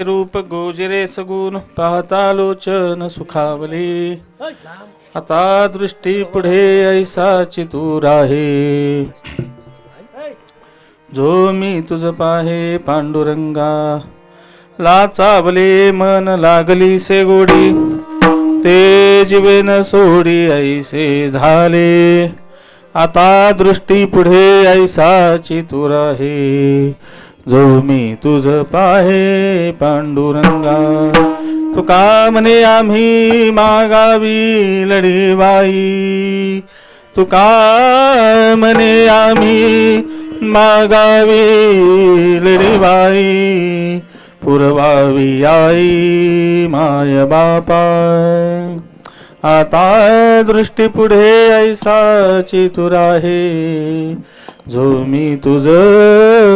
रूप गोजरे सगुण पाहता लोचन सुखावले. आता दृष्टी पुढे ऐसाची तू राहे. जो मी तुझ पाहे पांडुरंगा. लाचावले मन लागली से गोडी. ते जीवे न सोडी ऐसे झाले. आता दृष्टी पुढे ऐसाची तू राहे. जो मी तुझ पाहे पांडुरंगा. तुका म्हणे आम्ही मागावी लढीबाई. तुका म्हणे आम्ही मागावी लढीबाई. पुरवावी आई माय बापा. आता दृष्टी पुढे ऐसाची तू राहे. जो मी तुझ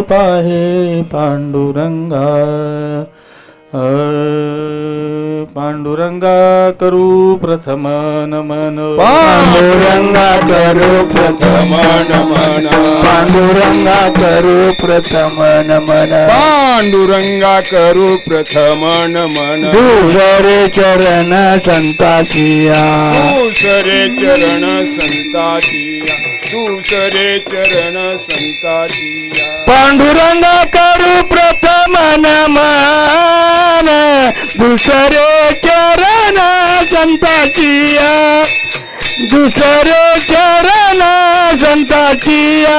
पाहे पांडुरंगा. पांडुरंगा करू प्रथम नमन. पांडुरंगा करू प्रथम नमन. पांडुरंगा करू प्रथम नमन. पांडुरंगा करू प्रथम नमन. दुसरे चरण संताचिया. दुसरे चरण संताचिया. दुसरे चरण संताचिया. पांडुरंगा करू प्रथम नमन. दुसरे चरण संताचिया. दुसरे चरण संताचिया.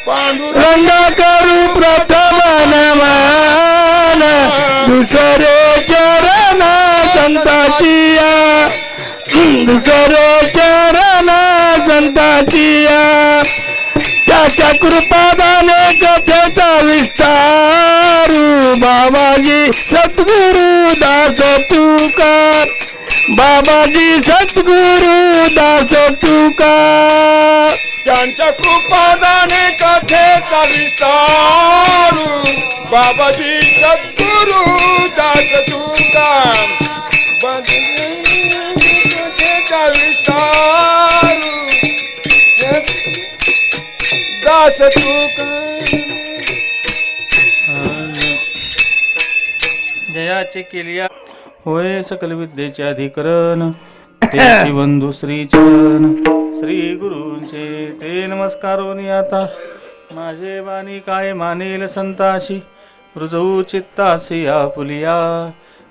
पांडुरंगा करू प्रथम नमन. दुसरे चरण संताचिया. दुसरे चरण संताचिया. त्याच्या कृपादाने कथेचा विस्तारू. बाबाजी सद्गुरु दास तुका. बाबाजी सद्गुरु दास तुका. त्यांच्या कृपादाने कथेचा विस्तारू. बाबाजी सद्गुरु दास तुका. कथेचा विस्तारू. दास तुका. जयाचे केलिया होय सकल विद्येचे अधिकरण. त्याची बंधू श्रीचरण श्री गुरूंचे ते नमस्कारोनी. आता माझे वाणी काय मानेल संताशी. रुजवू चित्तासी आपुलिया.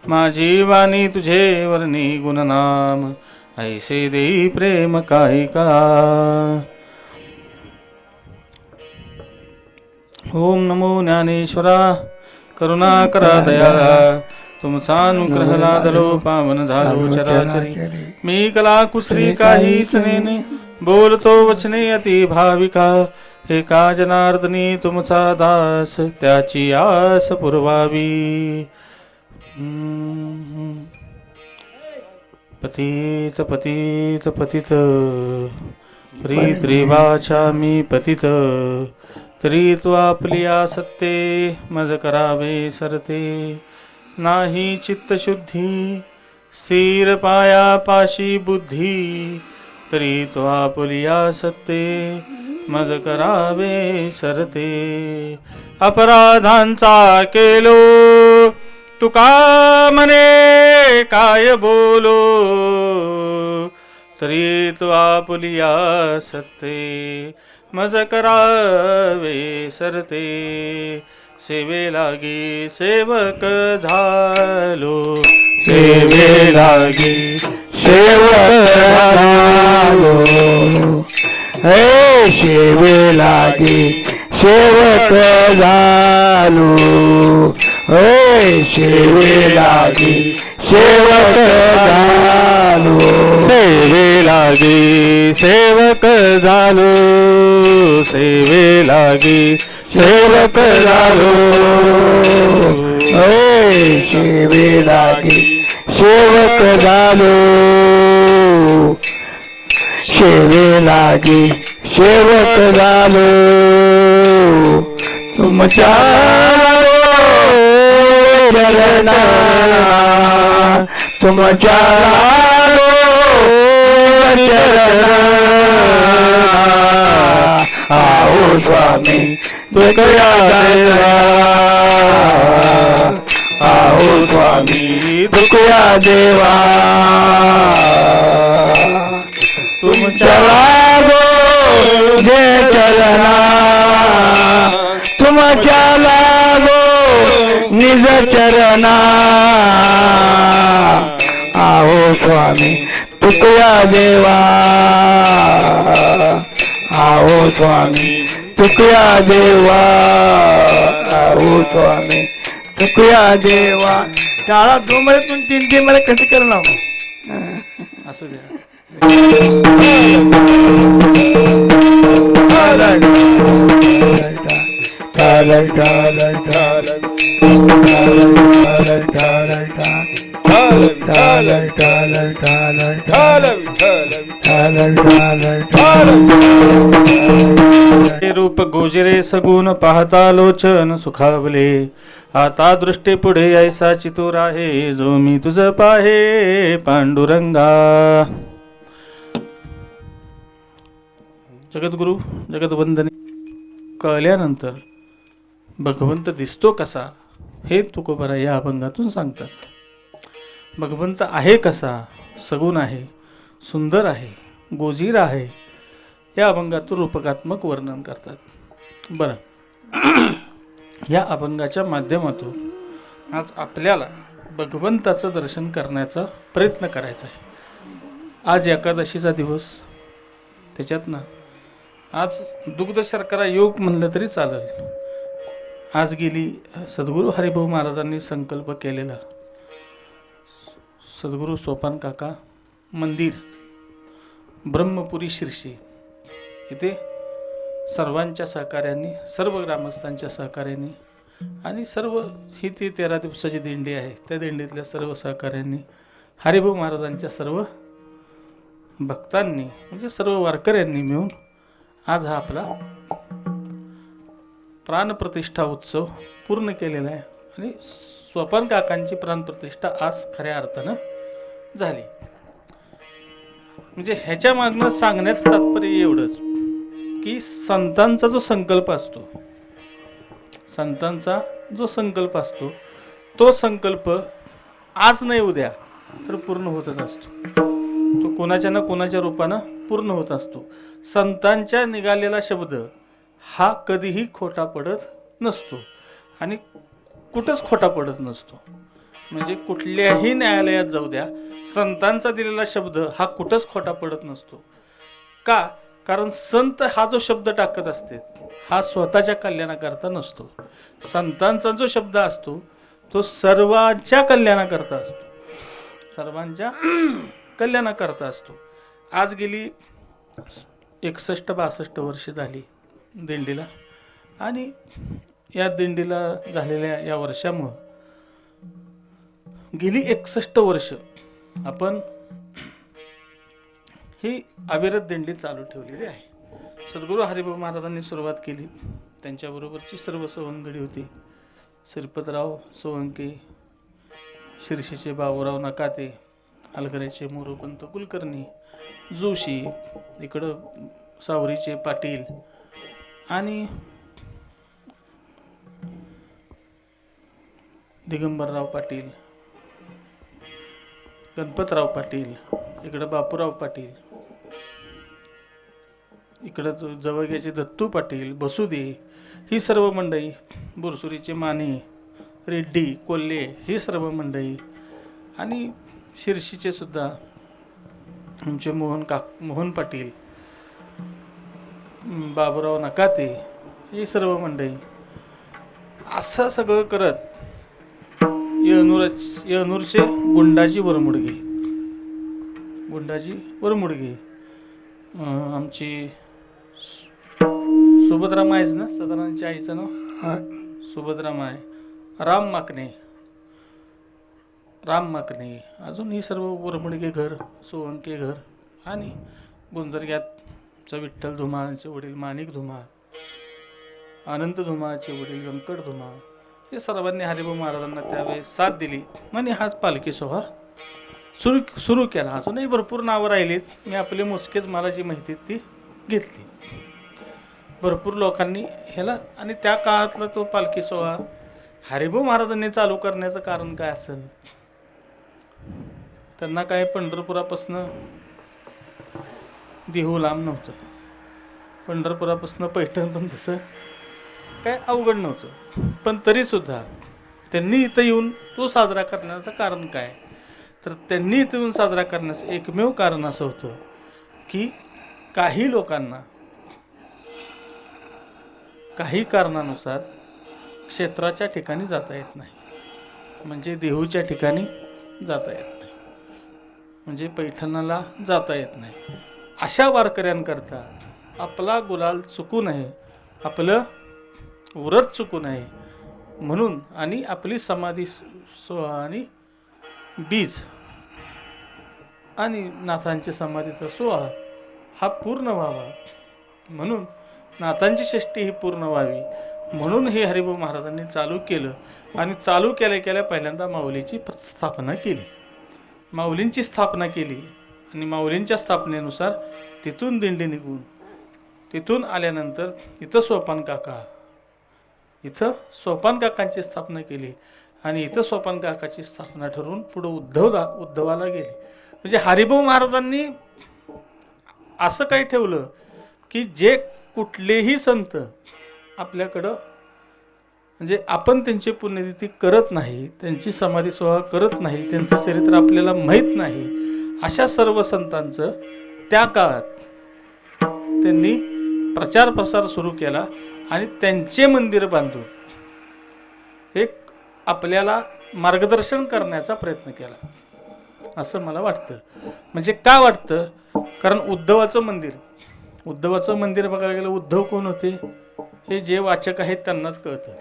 माझी वाणी तुझे वर्णी गुणनाम. ऐसे देई प्रेम काही का. ओम नमो ज्ञानेश्वरा. करुणा करा दया. तुमचा अनुग्रह लादलो पावन झालो चराचरी. मी कला कुसरी काहीच नेने. बोलतो वचने अति भाविका. हे का जनार्दनी तुमचा दास. त्याची आस पुरवावी. पतित पतित पतित. प्रीत रेवाचा मी पतित. तरी तो आपलिया सत्ते. मज करावे सरते. नाही चित्तशुद्धी. स्थिर पाया पाशी बुद्धी. तरी तो आपुलिया सत्ते. मज करावे सरते. अपराधांचा केलो. तुका म्हणे काय बोलो. तरी तो आपुलिया सत्ते. मज करावे सरते. सेवे लागी सेवक झालो. सेवे लागी सेवक झालो. हे सेवे लागी सेवक झालो. हे सेवे लागी सेवक झालो. सेवे लागी सेवक झालो. सेवे लागी सेवक झालो. सेवे लागी सेवक झालो. सेवे लागी सेवक झालो. तुमच्या चरणा. तुमच्या चरणा. आओ स्वामी तुझ्या तुकया देवा तुमच्या लागो जे चरणा तुमच्या लागो निज चरणा आहो स्वामी तुकया देवा आहो स्वामी तुकया देवा आहो स्वामी तुकया देवा टाळा 2 महिन्यातून 3 मला कसं करणार असू द्या. हे रूप गोजरे सगुण पाहता लोचन सुखावले आता दृष्टी पुढे ऐसा चितूर आहे जो मी तुझ पाहे पांडुरंगा. जगद्गुरु जगदवंदने कळल्यानंतर भगवंत दिसतो कसा हे तुकोबरा या अभंगातून सांगतात. भगवंत आहे कसा, सगुण आहे, सुंदर आहे, गोजीर आहे, या अभंगातून रूपकात्मक वर्णन करतात. बरं, या अभंगाच्या माध्यमातून आज आपल्याला भगवंताचं दर्शन करण्याचा प्रयत्न करायचा आहे. आज एकादशीचा दिवस, त्याच्यातनं आज दुग्ध शर्करा योग म्हणलं तरी चालेल. आज गेली सद्गुरू हरिभाऊ महाराजांनी संकल्प केलेला सद्गुरू सोपान काका मंदिर ब्रह्मपुरी शिर्शी इथे सर्वांच्या सहकार्याने, सर्व ग्रामस्थांच्या सहकार्याने आणि सर्व ही ती 13 दिवसाची दिंडी आहे, त्या दिंडीतल्या सर्व सहकार्यांनी, हरिभाऊ महाराजांच्या सर्व भक्तांनी म्हणजे सर्व वारकऱ्यांनी मिळून आज हा आपला प्राणप्रतिष्ठा उत्सव पूर्ण केलेला आहे. आणि स्वपन काकांची प्राणप्रतिष्ठा आज खऱ्या अर्थानं झाली. म्हणजे ह्याच्या मागनं सांगण्याचं तात्पर्य एवढंच की संतांचा जो संकल्प असतो, संतांचा जो संकल्प असतो तो संकल्प आज नाही उद्या तर पूर्ण होतच असतो. तो कोणाच्या ना कोणाच्या रूपानं पूर्ण होत असतो. संतांच्या निघालेला शब्द हा कधीही खोटा पडत नसतो आणि कुठंच खोटा पडत नसतो. म्हणजे कुठल्याही न्यायालयात जाऊ द्या, संतांचा दिलेला शब्द हा कुठंच खोटा पडत नसतो. का? कारण संत हा जो शब्द टाकत असते हा स्वतःच्या कल्याणाकरता नसतो. संतांचा जो शब्द असतो तो सर्वांच्या कल्याणाकरता असतो, सर्वांच्या कल्याणाकरता असतो. आज गेली 61-62 वर्ष झाली दिंडीला आणि या दिंडीला झालेल्या या वर्षामुळं गेली 61 वर्ष आपण ही अविरत दिंडी चालू ठेवलेली आहे. सद्गुरू हरिभाऊ महाराजांनी सुरुवात केली, त्यांच्याबरोबरची सर्व सवंगडी होती. श्रीपतराव सोळंके, शिर्शीचे बाबूराव नकाते, हलगऱ्याचे मोरोपंत कुलकर्णी, जोशी, इकडं सावरीचे पाटील आणि दिगंबरराव पाटील, गणपतराव पाटील, इकडं बापूराव पाटील, इकडं जवळग्याचे दत्तू पाटील, बसुदे, ही सर्व मंडळी, बोरसुरीचे माने, रेड्डी, कोल्हे, ही सर्व मंडळी आणि शिर्शीचे सुद्धा आमचे मोहन पाटील, बाबूराव नकाते, ही सर्व मंडळी असं सगळं करत येहनूरचे गुंडाजी वरमुडगे, आमची सुभद्रा मायच ना, सदानांच्या आईचं नाव सुभद्रा माय, राम माकणे, अजून ही सर्व वरमुडगे घर, सोळंके घर आणि गुंजरग्यातचा विठ्ठल धुमाळचे वडील माणिक धुमाळ, अनंत धुमाळचे वडील व्यंकट धुमाळ, हे सर्वांनी हरिभाऊ महाराजांना त्यावेळेस साथ दिली आणि हाच पालखी सोहळा सुरू केला. अजूनही भरपूर नावं राहिलीत, मी आपले मोजकेच मला जी माहिती ती घेतली. भरपूर लोकांनी ह्याला आणि त्या काळातला तो पालखी सोहळा हरिभाऊ महाराजांनी चालू करण्याचं कारण काय असेल त्यांना काय पंढरपुरापासनं देहू लांब नव्हतं, पंढरपुरापासनं पैठण पण तसं काय अवघड नव्हतं. पण तरीसुद्धा त्यांनी इथं येऊन तो साजरा करण्याचं कारण काय, तर त्यांनी इथं येऊन साजरा करण्याचं एकमेव कारण असं होतं की काही लोकांना काही कारणानुसार क्षेत्राच्या ठिकाणी जाता येत नाही, म्हणजे देहूच्या ठिकाणी जाता येत नाही, म्हणजे पैठणाला जाता येत नाही. अशा वारकऱ्यांकरता आपला गुलाल चुकू नये, आपलं व्रत चुकू नये म्हणून आणि आपली समाधी सोहळा आणि बीज आणि नाथांची समाधीचा सोहळा हा पूर्ण व्हावा म्हणून, नाथांची षष्टी ही पूर्ण व्हावी म्हणून हे हरिभाऊ महाराजांनी चालू केलं. आणि चालू केल्या केल्या पहिल्यांदा माऊलीची स्थापना केली, माऊलींची स्थापना केली. आणि माऊलींच्या स्थापनेनुसार तिथून दिंडी निघून तिथून आल्यानंतर इथं सोपान काकांची स्थापना केली. आणि इथं सोपान काकाची स्थापना ठरवून पुढं उद्धवाला गेली. म्हणजे हरिभाऊ महाराजांनी असं काही ठेवलं की जे कुठलेही संत आपल्याकडं, म्हणजे आपण त्यांची पुण्यतिथी करत नाही, त्यांची समाधी सोहळा करत नाही, त्यांचं चरित्र आपल्याला माहीत नाही, अशा सर्व संतांचं त्या काळात त्यांनी प्रचार प्रसार सुरू केला आणि त्यांचे मंदिर बांधून एक आपल्याला मार्गदर्शन करण्याचा प्रयत्न केला असं मला वाटतं. म्हणजे का वाटतं, कारण उद्धवाचं मंदिर बघायला गेलं, उद्धव कोण होते हे जे वाचक आहेत त्यांनाच कळतं.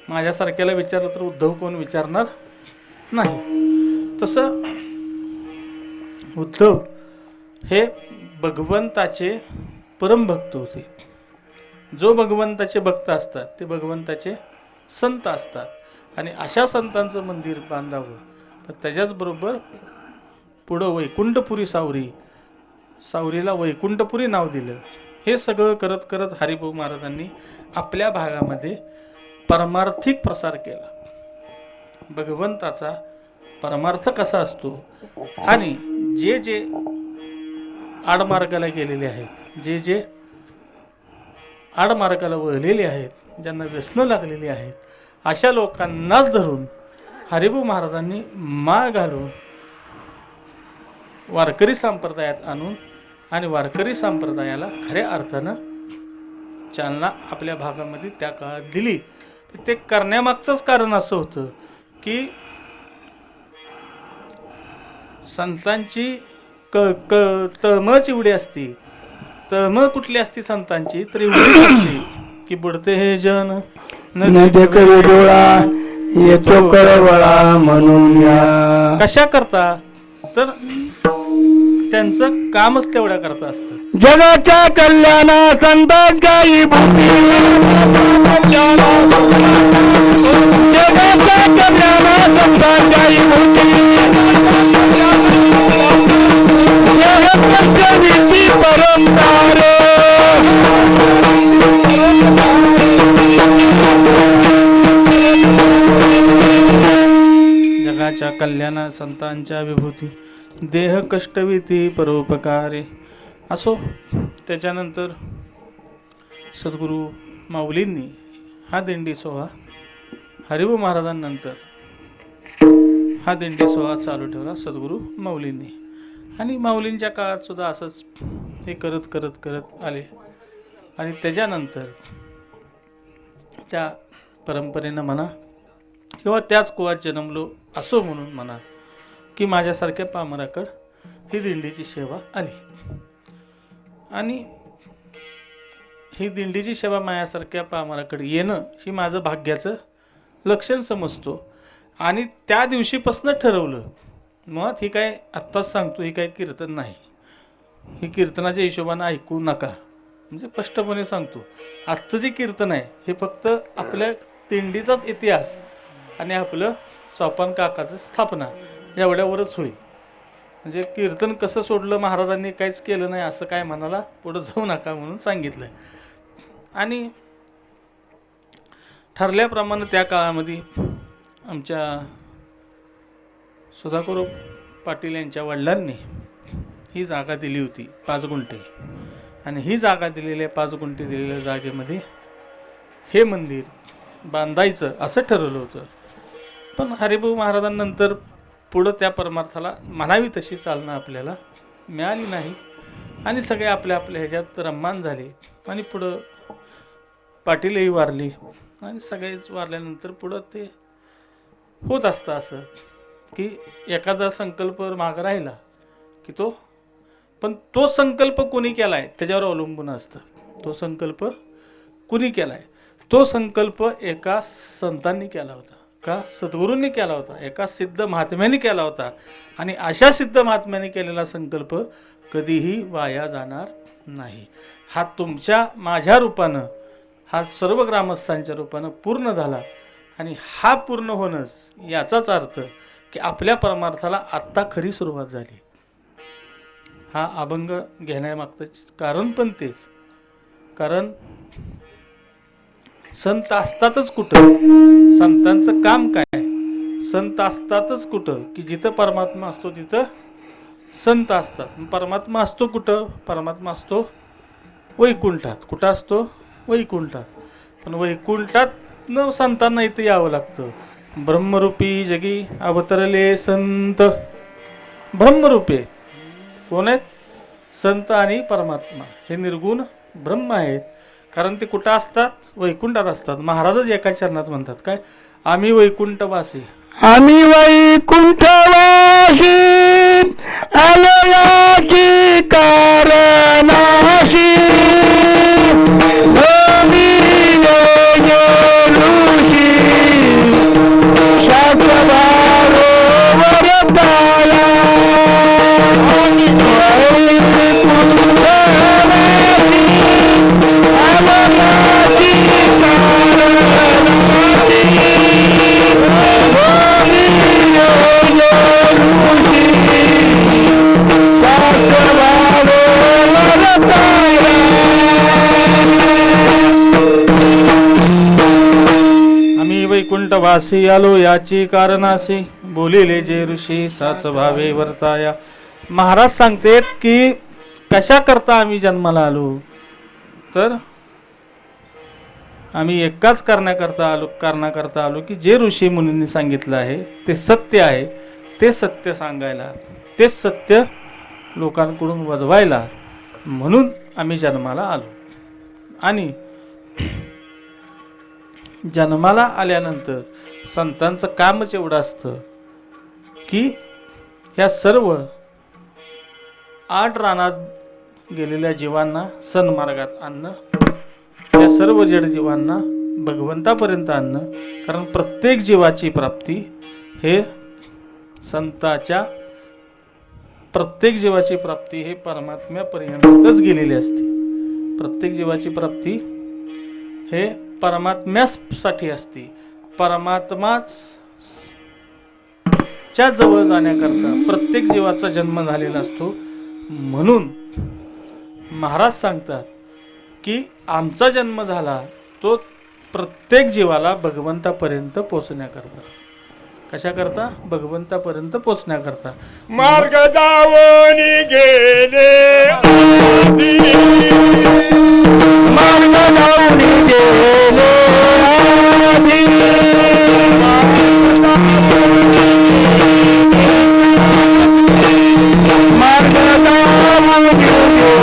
माझ्यासारख्याला विचारलं तर उद्धव कोण विचारणार नाही. तसं उद्धव हे भगवंताचे परमभक्त होते. जो भगवंताचे भक्त असतात ते भगवंताचे संत असतात. आणि अशा संतांचं मंदिर बांधावं, तर त्याच्याचबरोबर पुढं वैकुंठपुरी सावरीला वैकुंठपुरी नाव दिलं. हे सगळं करत करत हरिभाऊ महाराजांनी आपल्या भागामध्ये परमार्थिक प्रसार केला. भगवंताचा परमार्थ कसा असतो आणि जे जे आडमार्गाला गेलेले आहेत, जे जे आडमार्गाला वळलेले आहेत, ज्यांना व्यसनं लागलेली आहेत, अशा लोकांनाच धरून हरिभाऊ महाराजांनी माळ घालून वारकरी संप्रदायात आणून आणि वारकरी संप्रदायाला खऱ्या अर्थानं चालना आपल्या भागामध्ये त्या काळात दिली. ते करण्यामागचंच कारण असं होतं की संतांची तळमळच एवढी असती. तळमळ कुठली असती संतांची, तर एवढी असती की बुडते हे जन नदे कवी डोळा येतो कळवळा म्हणून या. कशा करता, तर त्यांचं कामच तेवढ्या करता असतं. जगाच्या कल्याणा संतांच्या भूमी, जगाच्या कल्याणा संतांच्या भूमी, जगत्कविती परंपार. जगाच्या कल्याणा संतांच्या विभूती, देह कष्टविती परोपकारे. असो, त्याच्यानंतर सद्गुरू माऊलींनी हा दिंडी सोहळा, हरिभाऊ महाराजांनंतर हा दिंडी सोहळा चालू ठेवला सद्गुरू माऊलींनी. आणि माऊलींच्या काळात सुद्धा असंच हे करत करत करत आले. आणि त्याच्यानंतर त्या परंपरेनं म्हणा किंवा त्याच कुळात जन्मलो असो म्हणून म्हणा की माझ्यासारख्या पामराकड ही दिंडीची सेवा आली. आणि ही दिंडीची सेवा माझ्यासारख्या पामराकडे येणं ही माझं भाग्याचं लक्षण समजतो. आणि त्या दिवशीपासून ठरवलं, मुळात ही काय आत्ताच सांगतो, ही काय कीर्तन नाही, ही कीर्तनाच्या हिशोबानं ऐकू नका, म्हणजे स्पष्टपणे सांगतो. आजचं जे कीर्तन आहे हे फक्त आपल्या दिंडीचाच इतिहास आणि आपलं सोपान काकाचं स्थापना एवढ्यावरच होईल. म्हणजे कीर्तन कसं सोडलं, महाराजांनी काहीच केलं नाही असं काय म्हणाला पुढं जाऊ नका म्हणून सांगितलं. आणि ठरल्याप्रमाणे त्या काळामध्ये आमच्या सुधाकर पाटील यांच्या वडिलांनी ही जागा दिली होती 5 गुंठे, आणि ही जागा दिलेल्या 5 गुंठे दिलेल्या जागेमध्ये हे मंदिर बांधायचं असं ठरवलं होतं. पण हरिभाऊ महाराजांनंतर पुढं त्या परमार्थाला म्हणावी तशी चालना आपल्याला मिळाली नाही, आणि सगळे आपल्या आपल्या ह्याच्यात रम्मान झाले, आणि पुढं पाटीलही वारली, आणि सगळेच वारल्यानंतर पुढं ते होत असतं असं की एखादा संकल्प मागं राहिला की तो संकल्प कोणी केला आहे त्याच्यावर अवलंबून असतं. तो संकल्प कुणी केला आहे, तो संकल्प एका संतांनी केला होता, का सद्गुरूंनी केला होता, एका सिद्ध महात्म्याने केला होता, आणि अशा सिद्ध महात्म्याने केलेला संकल्प कधीही वाया जाणार नाही. हा तुमच्या माझ्या रूपानं, हा सर्व ग्रामस्थांच्या रूपानं पूर्ण झाला, आणि हा पूर्ण होणंच याचाच अर्थ की आपल्या परमार्थाला आत्ता खरी सुरुवात झाली. हा अभंग घेण्यामागचं कारण पण तेच, कारण संत असतातच कुठं, संतांचं काम काय, संत असतातच कुठं की जिथं परमात्मा असतो तिथं संत असतात. परमात्मा असतो कुठं, परमात्मा असतो वैकुंठात. कुठं असतो, वैकुंठात. पण वैकुंठात न संतांना इथं यावं लागतं. ब्रह्मरूपी जगी अवतरले संत. ब्रह्मरूपे कोण आहेत, संत आणि परमात्मा हे निर्गुण ब्रह्म आहेत. कारण ते कुठं असतात, वैकुंठात असतात. महाराजच एका चरणात म्हणतात काय, आम्ही वैकुंठवासी, आम्ही वैकुंठवासी आलो याची कारणाशी. वैकुंठवासी आलो याची कारणासी, बोलिले जे ऋषी साच भावे वर्ताया. महाराज सांगतेत की कशा करता आम्ही जन्माला आलो, तर आम्ही एकाच कारणाकरता आलो की जे ऋषी मुनींनी सांगितलं आहे ते सत्य आहे, ते सत्य सांगायला, ते सत्य लोकांकडून वदवायला, म्हणून आम्ही जन्माला आलो. आणि जन्माला आल्यानंतर संतांचं कामच एवढं असतं की ह्या सर्व 8 रानात गेलेल्या जीवांना सन्मार्गात आणणं, या सर्व जड जीवांना भगवंतापर्यंत आणणं. कारण प्रत्येक जीवाची प्राप्ती हे संताच्या, प्रत्येक जीवाची प्राप्ती हे परमात्म्यापर्यंतच गेलेली असते. प्रत्येक जीवाची प्राप्ती हे परमात्म्यासाठी असते. परमात्माच च्या जवळ जाण्याकरता प्रत्येक जीवाचा जन्म झालेला असतो. म्हणून महाराज सांगतात की आमचा जन्म झाला तो प्रत्येक जीवाला भगवंतापर्यंत पोचण्याकरता. कशा करता, भगवंतापर्यंत पोचण्याकरता. मार्ग जाऊन गेले, मार्ग जाऊन गेले आधी. मार्ग जाऊन गेले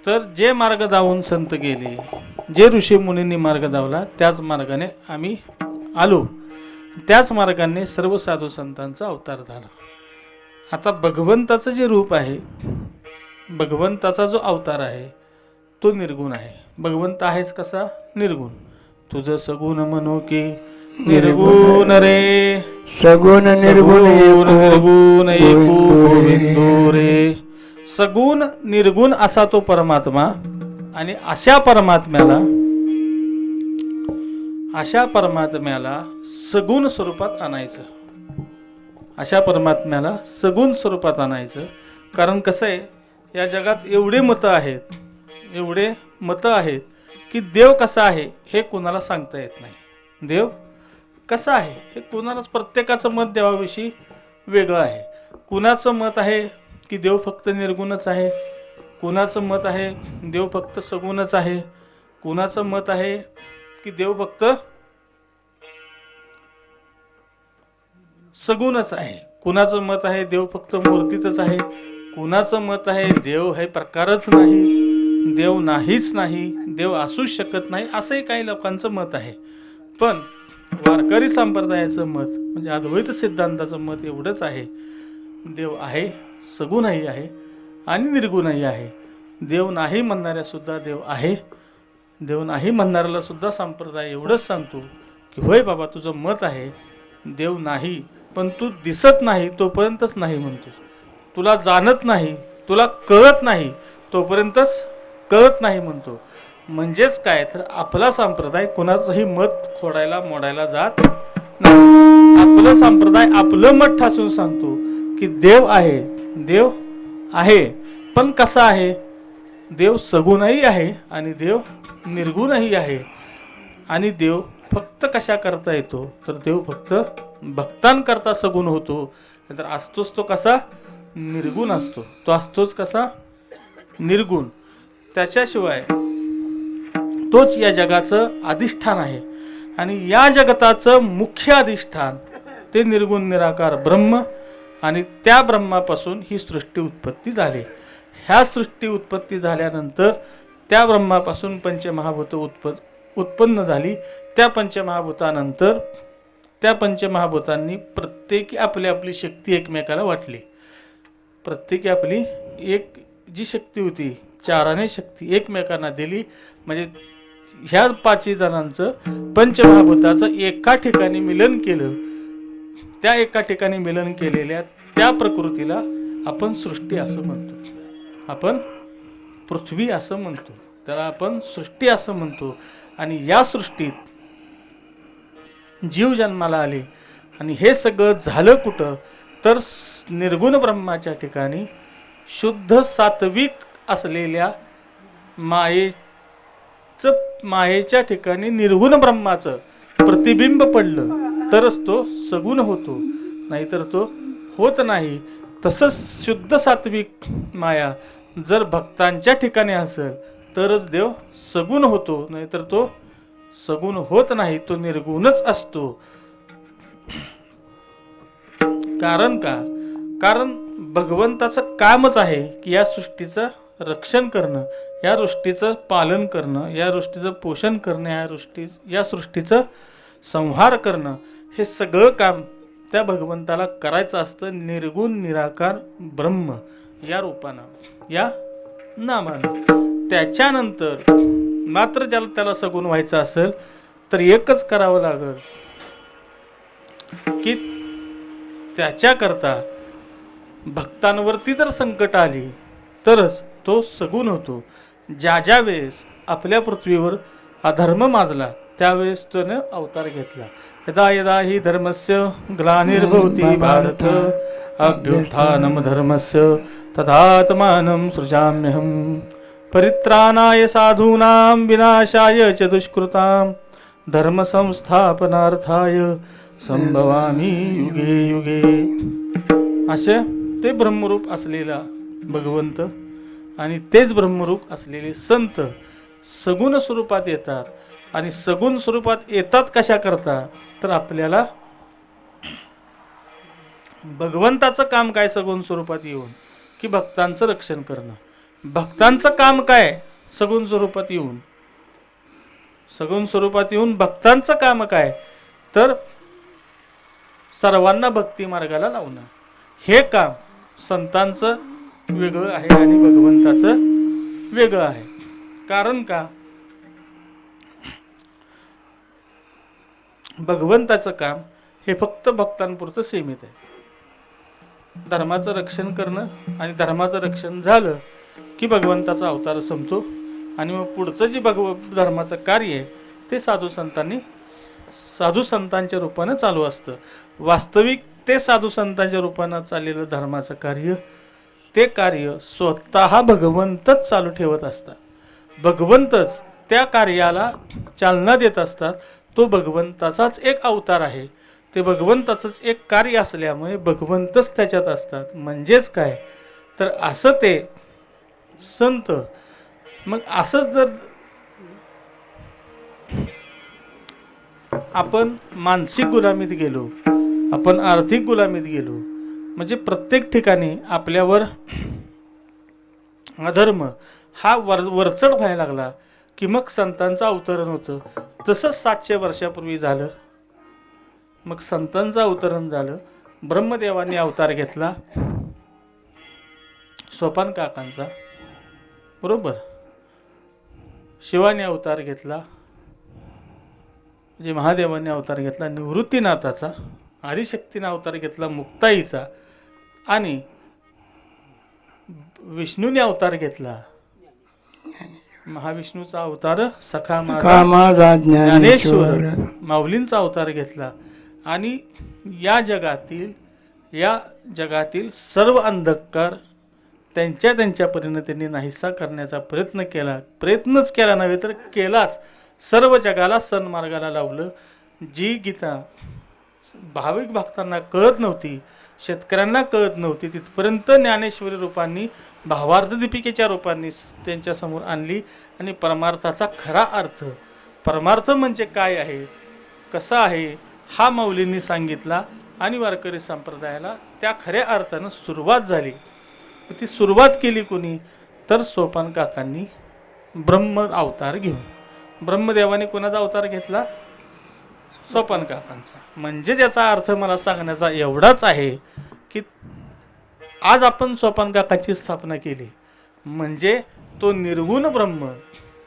तर जे मार्ग दावून संत गेले, जे ऋषी मुनींनी मार्ग दावला त्याच मार्गाने आम्ही आलो, त्याच मार्गाने सर्व साधू संतांचा अवतार झाला. आता भगवंताचं जे रूप आहे, भगवंताचा जो अवतार आहे तो निर्गुण आहे. भगवंत आहेच कसा, निर्गुण. तुझं सगुण म्हणो की निर्गुण रे सगुण निर्गुण एको निर्गुण एको गोविंदो गोविंदो रे. सगुण निर्गुण असा तो परमात्मा, आणि अशा परमात्म्याला सगुण स्वरूपात आणायचं. अशा परमात्म्याला सगुण स्वरूपात आणायचं. कारण कसं आहे, या जगात एवढे मतं आहेत की देव कसा आहे हे कुणाला सांगता येत नाही. देव कसा आहे हे कुणालाच, प्रत्येकाचं मत देवाविषयी वेगळं आहे. कुणाचं मत आहे की देव फक्त निर्गुणच आहे, कुणाचं मत आहे देव फक्त सगुणच आहे, कुणाचं मत आहे की देव फक्त सगुणच आहे, कुणाचं मत आहे देव फक्त मूर्तीतच आहे, कुणाचं मत आहे देव हे प्रकारच नाही, देव नाहीच नाही, देव असूच शकत नाही, असंही काही लोकांचं मत आहे. पण वारकरी संप्रदायाचं मत म्हणजे अद्वैत सिद्धांताचं मत एवढंच आहे, देव आहे, सगुणही आहे आणि निर्गुणही आहे. देव नाही म्हणणाऱ्या सुद्धा देव आहे. देव नाही म्हणणाऱ्याला सुद्धा संप्रदाय एवढंच सांगतो की होय बाबा तुझं मत आहे, देव नाही, पण तू दिसत नाही तोपर्यंतच नाही म्हणतोस. तुला जाणत नाही, तुला कळत नाही तोपर्यंतच कळत नाही म्हणतो. म्हणजेच काय तर आपला संप्रदाय कोणाचंही मत खोडायला मोडायला जात नाही. आपलं संप्रदाय आपलं मत ठासून सांगतो की देव आहे, देव आहे, पण कसा आहे, देव सगुणही आहे आणि देव निर्गुणही आहे. आणि देव फक्त कशा करता येतो तर देव फक्त भक्तांकरता सगुण होतो. नंतर असतोच तो कसा निर्गुण असतो, तो असतोच कसा निर्गुण. त्याच्याशिवाय तोच या जगाचं अधिष्ठान आहे. आणि या जगताचं मुख्य अधिष्ठान ते निर्गुण निराकार ब्रह्म, आणि त्या ब्रह्मापासून ही सृष्टी उत्पत्ती झाली. ह्या सृष्टी उत्पत्ती झाल्यानंतर त्या ब्रह्मापासून पंचमहाभूत उत्पन्न झाली. त्या पंचमहाभूतानंतर त्या पंचमहाभूतांनी प्रत्येकी आपली आपली शक्ती एकमेकाला वाटली. प्रत्येकी आपली एक जी शक्ती होती, चाराने शक्ती एकमेकांना दिली. म्हणजे ह्या 5 जणांचं पंचमहाभूताचं एका ठिकाणी मिलन केलं. त्या एका ठिकाणी मिलन केलेल्या त्या प्रकृतीला आपण सृष्टी असं म्हणतो, आपण पृथ्वी असं म्हणतो, त्याला आपण सृष्टी असं म्हणतो. आणि या सृष्टीत जीव जन्माला आले. आणि हे सगळं झालं कुठं तर निर्गुण ब्रह्माच्या ठिकाणी शुद्ध सात्विक असलेल्या मायेच्या ठिकाणी निर्गुण ब्रह्माचं प्रतिबिंब पडलं तरच तो सगुण होतो, नाहीतर तो होत नाही. तसंच शुद्ध सात्विक माया जर भक्तांच्या ठिकाणी असेल तरच देव सगुण होतो, नाहीतर तो सगुण होत नाही, तो निर्गुणच असतो. कारण का? कारण भगवंताचं कामच आहे की या सृष्टीचं रक्षण करणं, या सृष्टीचं पालन करणं, या सृष्टीचं पोषण करणं, या सृष्टीचं संहार करणं. हे सगळं काम त्या भगवंताला करायचं असतं निर्गुण निराकार ब्रह्म या रूपानं, या नामानं. त्याच्यानंतर मात्र ज्याला त्याला सगुण व्हायचं असेल तर एकच करावं लागेल की त्याच्याकरता भक्तांवरती जर संकट आली तरच तो सगुण होतो. ज्या वेळेस आपल्या पृथ्वीवर अधर्म माजला त्यावेळेस त्यानं अवतार घेतला. यदा यदा हि धर्मस्य ग्लानिर्भवति भारत अभ्युत्थानं धर्मस्य तदात्मानं सृजाम्यहम् परित्राणाय साधूनां विनाशाय च दुष्कृतां धर्म संस्थापनार्थाय संभवामि युगे युगे. असे ते ब्रह्मरूप असलेला भगवंत आणि तेच ब्रह्मरूप असलेले संत सगुण स्वरूपात येतात. आणि सगुण स्वरूपात येतात कशा करता तर आपल्याला भगवंताचं काम काय सगुण स्वरूपात येऊन की भक्तांचं रक्षण करणं. भक्तांचं काम काय सगुण स्वरूपात येऊन, सगुण स्वरूपात येऊन भक्तांचं काम काय तर सर्वांना भक्ती मार्गाला लावणं. हे काम संतांचं वेगळं आहे आणि भगवंताचं वेगळं आहे. कारण का भगवंताचं काम हे फक्त भक्तांपुरतं सीमित आहे. धर्माचं रक्षण करणं आणि धर्माचं रक्षण झालं की भगवंताचा अवतार संपतो आणि मग पुढचं जे धर्माचं कार्य आहे ते साधू संतांच्या रूपानं चालू असतं. वास्तविक ते साधू संतांच्या रूपानं चाललेलं धर्माचं कार्य, ते कार्य स्वतः भगवंतच चालू ठेवत असतात. भगवंतच त्या कार्याला चालना देत असतात. तो भगवंताचाच एक अवतार आहे. ते भगवंताचंच एक कार्य असल्यामुळे भगवंतच त्याच्यात असतात. म्हणजेच काय तर असं ते संत, मग असंच जर आपण मानसिक गुलामीत गेलो, आपण आर्थिक गुलामीत गेलो, म्हणजे प्रत्येक ठिकाणी आपल्यावर अधर्म हा वरचढ व्हायला लागला की मग संतांचं अवतरण होतं. तसंच 700 वर्षापूर्वी झालं. मग संतांचं अवतरण झालं. ब्रह्मदेवाने अवतार घेतला सोपान काकांचा, बरोबर. शिवाने अवतार घेतला, म्हणजे महादेवाने अवतार घेतला निवृत्तीनाथाचा. आदिशक्तीने अवतार घेतला मुक्ताईचा. आणि विष्णूने अवतार घेतला, महाविष्णूचा अवतार सखा माझा ज्ञानेश्वर. माऊलींचा अवतार घेतला. आणि या जगातील सर्व अंधकार त्यांच्या परीने त्यांनी नाहीसा करण्याचा प्रयत्न केला. प्रयत्नच केला नव्हे तर केलाच. सर्व जगाला सन्मार्गाला लावलं. जी गीता भाविक भक्तांना कळत नव्हती, शेतकऱ्यांना कळत नव्हती, तिथपर्यंत ज्ञानेश्वरी रूपांनी, भावार्थ दीपिकेच्या रूपांनी त्यांच्यासमोर आणली. आणि परमार्थाचा खरा अर्थ, परमार्थ म्हणजे काय आहे, कसा आहे, हा माऊलींनी सांगितला. आणि वारकरी संप्रदायाला त्या खऱ्या अर्थानं सुरुवात झाली. ती सुरुवात केली कोणी तर सोपान काकांनी ब्रह्म अवतार घेऊन. ब्रह्मदेवाने कोणाचा अवतार घेतला? सोपान काकांचा. म्हणजे याचा अर्थ मला सांगण्याचा एवढाच आहे की आज आपण सोपान काकाची स्थापना केली म्हणजे तो निर्गुण ब्रह्म,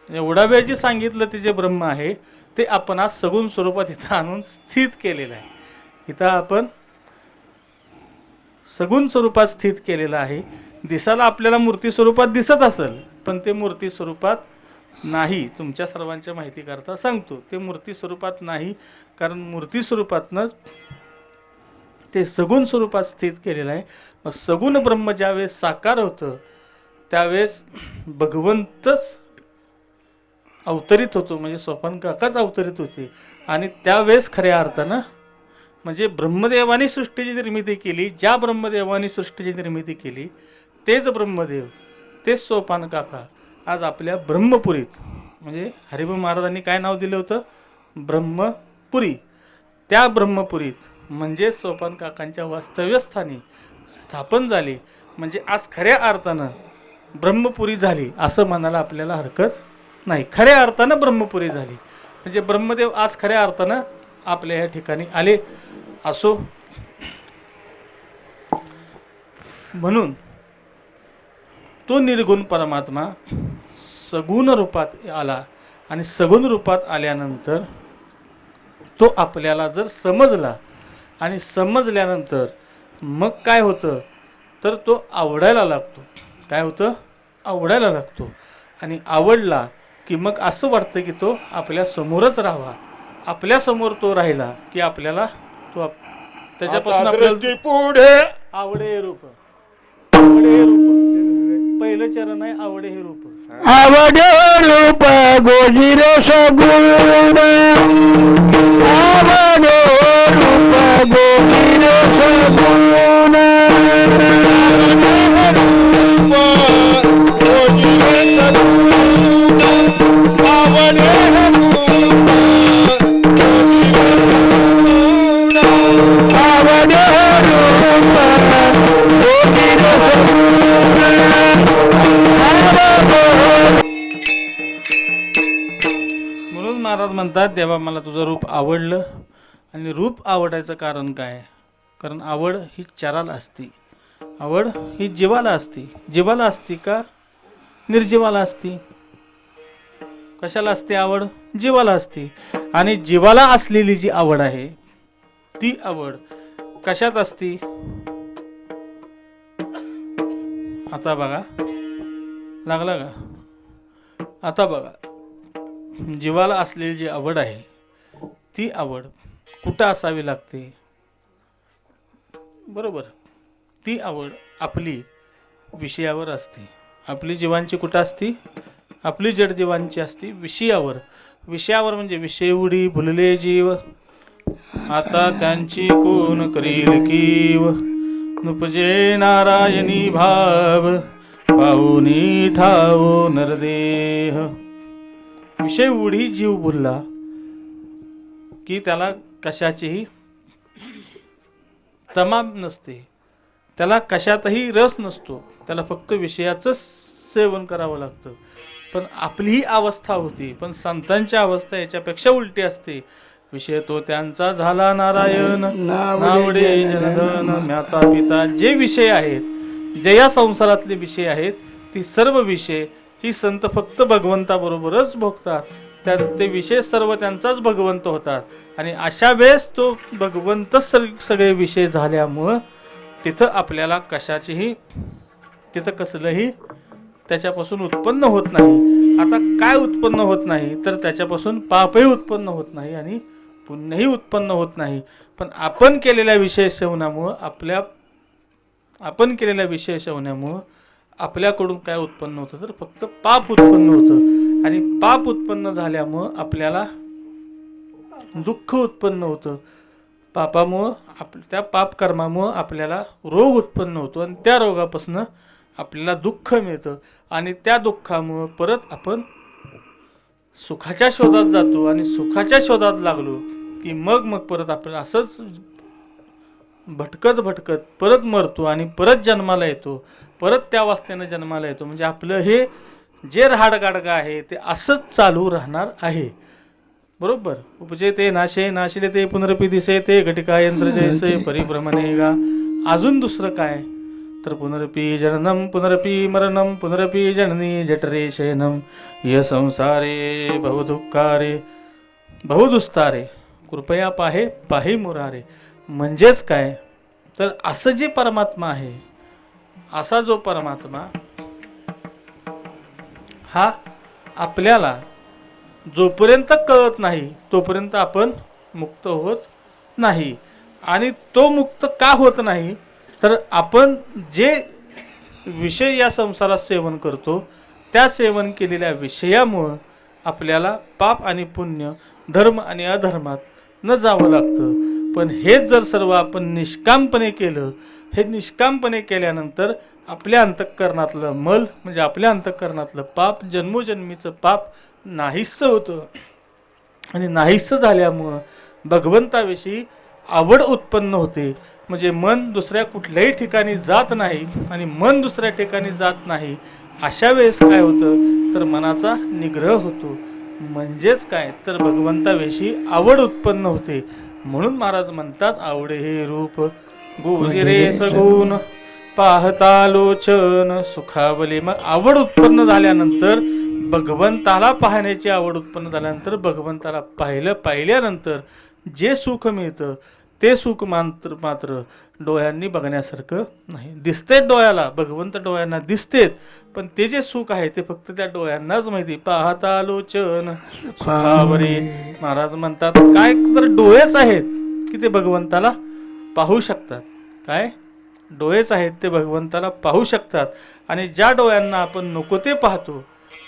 एवढा वेळ जे सांगितलं ते जे ब्रह्म आहे ते आपण आज सगुण स्वरूपात इथं आणून स्थित केलेलं आहे. इथं आपण सगुण स्वरूपात स्थित केलेलं आहे. दिसायला आपल्याला मूर्ती स्वरूपात दिसत असेल, पण ते मूर्ती स्वरूपात नाही. तुमच्या सर्वांच्या माहिती करता सांगतो, ते मूर्ती स्वरूपात नाही. कारण मूर्ती स्वरूपातनंच ते सगुण स्वरूपात स्थित केलेलं आहे. मग सगुण ब्रह्म ज्यावेळेस साकार होतं त्यावेळेस भगवंतच अवतरित होतो, म्हणजे सोपान काकाच अवतरित होते. आणि त्यावेळेस खऱ्या अर्थानं म्हणजे ब्रह्मदेवाने सृष्टीची निर्मिती केली. ज्या ब्रह्मदेवाने सृष्टीची निर्मिती केली तेच ब्रह्मदेव, तेच सोपान काका आज आपल्या ब्रह्मपुरीत, म्हणजे हरिभाऊ महाराजांनी काय नाव दिलं होतं? ब्रह्मपुरी. त्या ब्रह्मपुरीत म्हणजे सोपान काकांच्या वास्तव्यस्थानी स्थापन झाले. म्हणजे आज खऱ्या अर्थानं ब्रह्मपुरी झाली असं म्हणायला आपल्याला हरकत नाही. खऱ्या अर्थानं ब्रह्मपुरी झाली म्हणजे ब्रह्मदेव आज खऱ्या अर्थानं आपल्या या ठिकाणी आले असो. म्हणून तो निर्गुण परमात्मा सगुण रूपात आला. आणि सगुण रूपात आल्यानंतर तो आपल्याला जर समजला आणि समजल्यानंतर मग काय होतं तर तो आवडायला लागतो. काय होतं? आवडायला लागतो. आणि आवडला की मग असं वाटतं की तो आपल्या समोरच राहावा. आपल्या समोर तो राहिला की आपल्याला तो त्याच्यापासून आपल्याला पुढे आवडे रूप, आवडे हे रूप. पहिलं चरण आहे आवडे हे रूप. आवडे रूप गोजिर सगुण, आवडे रूप गोजिर सगुण, म्हणून महाराज म्हणतात देवा मला तुझं रूप आवडलं. आणि रूप आवडायचं कारण काय? कारण आवड ही चराला असती, आवड ही जीवाला असती. जीवाला असती का निर्जीवाला असती? कशाला असते आवड? जीवाला असती. आणि जीवाला असलेली जी आवड आहे ती आवड कशात असती? आता बघा, लागला का? आता बघा, जीवाला असलेली जी आवड आहे ती आवड कुठं असावी लागते? बरोबर, ती आवड आपली विषयावर असते. आपली जीवांची कुठं असती? आपली जड जीवांची असती विषयावर. विषयावर म्हणजे विषय उडी भुलले जीव, आता त्यांची कोण करील कीव, नुपजे नारायणी भाव, पाहुनी ठाव नरदेह. विषय उडी जीव भुलला की त्याला कशाचीही तमाम नसते, त्याला कशातही रस नसतो, त्याला फक्त विषयाचंच सेवन करावं लागतं. पण आपली ही अवस्था होती, पण संतांची अवस्था याच्यापेक्षा उलटी असते. विषय तो त्यांचा झाला नारायण, नावडे जनधन म्याता पिता. जे विषय आहेत, जे या संसारातले विषय आहेत, ती सर्व विषय ही संत फक्त भगवंताबरोबरच भोगतात. ते विषय सर्व त्यांचाच भगवंत होतात. आणि अशा वेळेस तो भगवंत सगळे विषय झाल्यामुळं तिथं आपल्याला कशाचीही, तिथं कसलंही त्याच्यापासून उत्पन्न होत नाही. आता काय उत्पन्न होत नाही तर त्याच्यापासून पापही उत्पन्न होत नाही आणि पुण्यही उत्पन्न होत नाही. पण आपण केलेल्या विषय सेवनामुळं आपल्याकडून काय उत्पन्न होतं तर फक्त पाप उत्पन्न होतं. आणि पाप उत्पन्न झाल्यामुळं आपल्याला दुःख उत्पन्न होतं. पापामुळं त्या पाप कर्मामुळं आपल्याला रोग उत्पन्न होतो आणि त्या रोगापासून आपल्याला दुःख मिळतं. आणि त्या दुःखामुळं परत आपण सुखाच्या शोधात जातो आणि सुखाच्या शोधात लागलो की मग परत आपण असंच भटकत परत मरतो आणि परत जन्माला येतो, परत त्या अवस्थेनं जन्माला येतो. म्हणजे आपलं हे जे रहाडगाडगा आहे ते असंच चालू राहणार आहे. बरोबर. उपजे ते नाशे नाशिले ते पुनरपी दिसे ते घटिका यंत्र जैसे परिभ्रमणे गा. अजून दुसरं काय तर पुनरपी जननम पुनरपी मरणम पुनरपी जननी जठरे शयनम य संसारे बहुदुःखारे बहुदुस्तारे कृपया पाहे मुरारे. म्हणजेच काय तर असं जे परमात्मा आहे, असा जो परमात्मा हा आपल्याला जोपर्यंत कळत नाही तोपर्यंत आपण मुक्त होत नाही. आणि तो मुक्त का होत नाही तर आपण जे विषय या संसारात सेवन करतो त्या सेवन केलेल्या विषयामुळं आपल्याला पाप आणि पुण्य, धर्म आणि अधर्मात न जावं लागतं. पण हेच जर सर्व आपण निष्कामपणे केलं, हे निष्कामपणे केल्यानंतर आपल्या अंतःकरणातलं मल म्हणजे आपल्या अंतःकरणातलं पाप, जन्मोजन्मीचं पाप नाहीसं होतं. आणि नाहीसं झाल्यामुळं भगवंताविषयी आवड उत्पन्न होते. म्हणजे मन दुसऱ्या कुठल्याही ठिकाणी जात नाही आणि मन दुसऱ्या ठिकाणी जात नाही. अशा वेळेस काय होतं तर मनाचा निग्रह होतो. म्हणजेच काय तर भगवंताविषयी आवड उत्पन्न होते. म्हणून महाराज म्हणतात आवडे हे रूप गोजिरे सगुण पाहता लोचन सुखावले. मग आवड उत्पन्न झाल्यानंतर भगवंताला पाहण्याची आवड उत्पन्न झाल्यानंतर भगवंताला पाहिल्यानंतर जे सुख मिळतं ते सुख मात्र डोळ्यांनी बघण्यासारखं नाही. दिसते डोळ्याला, भगवंत डोळ्यांना दिसतेत, पण ते जे सुख आहे ते फक्त त्या डोळ्यांनाच माहिती. पाहता लोचन सुखावरे. महाराज म्हणतात काय तर डोळेच आहेत की ते भगवंताला पाहू शकतात. काय डोळेच आहेत ते भगवंताला पाहू शकतात. आणि ज्या डोळ्यांना आपण नको ते पाहतो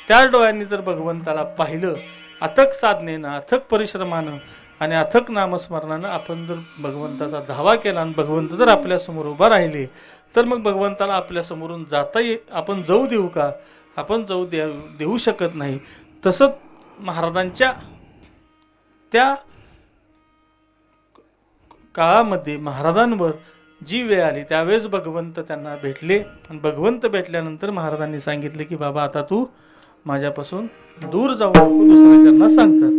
त्या डोळ्यांनी जर भगवंताला पाहिलं, अथक साधनेनं, अथक परिश्रमानं आणि अथक नामस्मरणानं आपण जर भगवंताचा धावा केला आणि भगवंत जर आपल्यासमोर उभा राहिले तर मग भगवंताला आपल्यासमोरून आपण जाऊ देऊ का? आपण जाऊ देऊ शकत नाही. तसंच महाराजांच्या त्या काळामध्ये महाराजांवर जी वेळ आली त्यावेळेस भगवंत त्यांना भेटले. आणि भगवंत भेटल्यानंतर महाराजांनी सांगितले की बाबा आता तू माझ्यापासून दूर जाऊ नको. दुसऱ्या ज्यांना सांगतात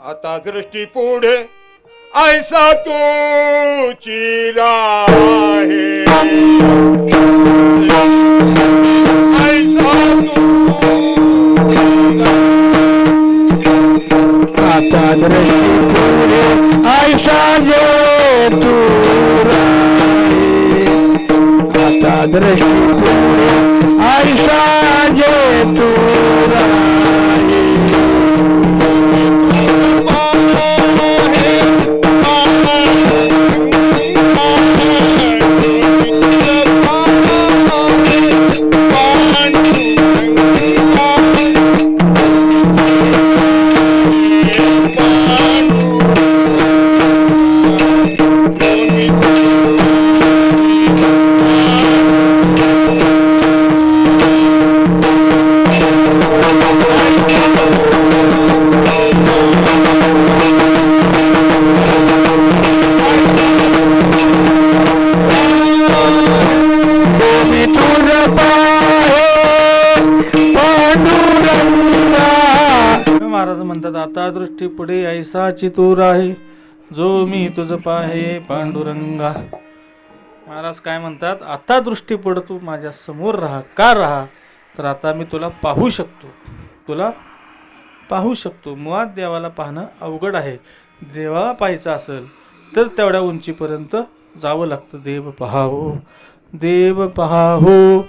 आता दृष्टी पुढे ऐसा तूची राहे ऐसा तू दृष्टी पुढे ऐसा जे तू राहे आता दृष्टी पुढे ऐसा जे तू राहे महाराज म्हणतात आता दृष्टी पुढे ऐसाची तू राही जो मी तुझ पाहे पांडुरंगा. महाराज काय म्हणतात, आता दृष्टी पुढे तू माझ्या समोर राहा. का राहा तर आता मी तुला पाहू शकतो, तुला पाहू शकतो. मुळात देवाला पाहणं अवघड आहे. देवाला पाहायचं असेल तर तेवढ्या उंचीपर्यंत जावं लागतं. देव पहावो, देव पहावो,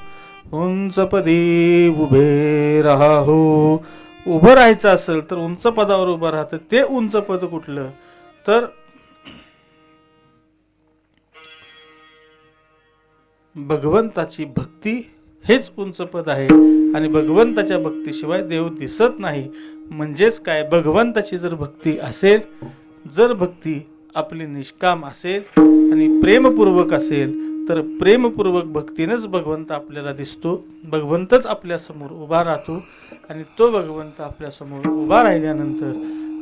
उंच पदी उभे राहो. उभं राहायचं असेल तर उंच पदावर उभं राहतं. ते उंच पद कुठलं तर भगवंताची भक्ती हेच उंच पद आहे. आणि भगवंताच्या भक्तीशिवाय देव दिसत नाही. म्हणजेच काय, भगवंताची जर भक्ती असेल, जर भक्ती आपली निष्काम असेल आणि प्रेमपूर्वक असेल तर प्रेमपूर्वक भक्तीनेच भगवंत आपल्याला दिसतो. भगवंतच आपल्या समोर उभा राहतो आणि तो भगवंत आपल्या समोर उभा राहिल्यानंतर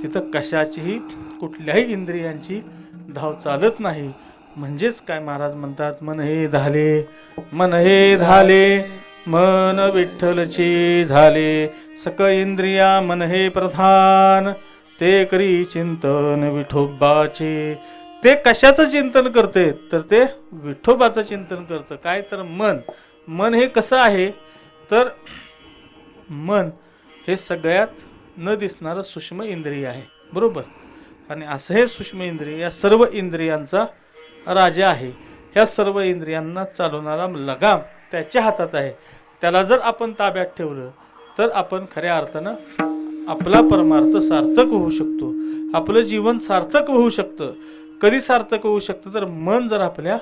तिथं कशाचीही कुठल्याही इंद्रियांची धाव चालत नाही. म्हणजेच काय महाराज म्हणतात, मन हे धाले, मन हे धाले, मन विठ्ठलची झाले, सक इंद्रिया मन हे प्रधान, ते करी चिंतन विठोबाचे. ते कशाचं चिंतन करते तर ते विठोबाचं चिंतन करतं. काय तर मन. मन हे कसं आहे तर मन हे सगळ्यात न दिसणारं सूक्ष्म इंद्रिय आहे, बरोबर. आणि असं हे सूक्ष्म इंद्रिय या सर्व इंद्रियांचा राजा आहे. ह्या सर्व इंद्रियांना चालवणारा लगाम त्याच्या हातात आहे. त्याला जर आपण ताब्यात ठेवलं तर आपण खऱ्या अर्थानं आपला परमार्थ सार्थक होऊ शकतो. आपलं जीवन सार्थक होऊ शकतं. कधी सार्थक होऊ शकतं तर मन जर आपल्या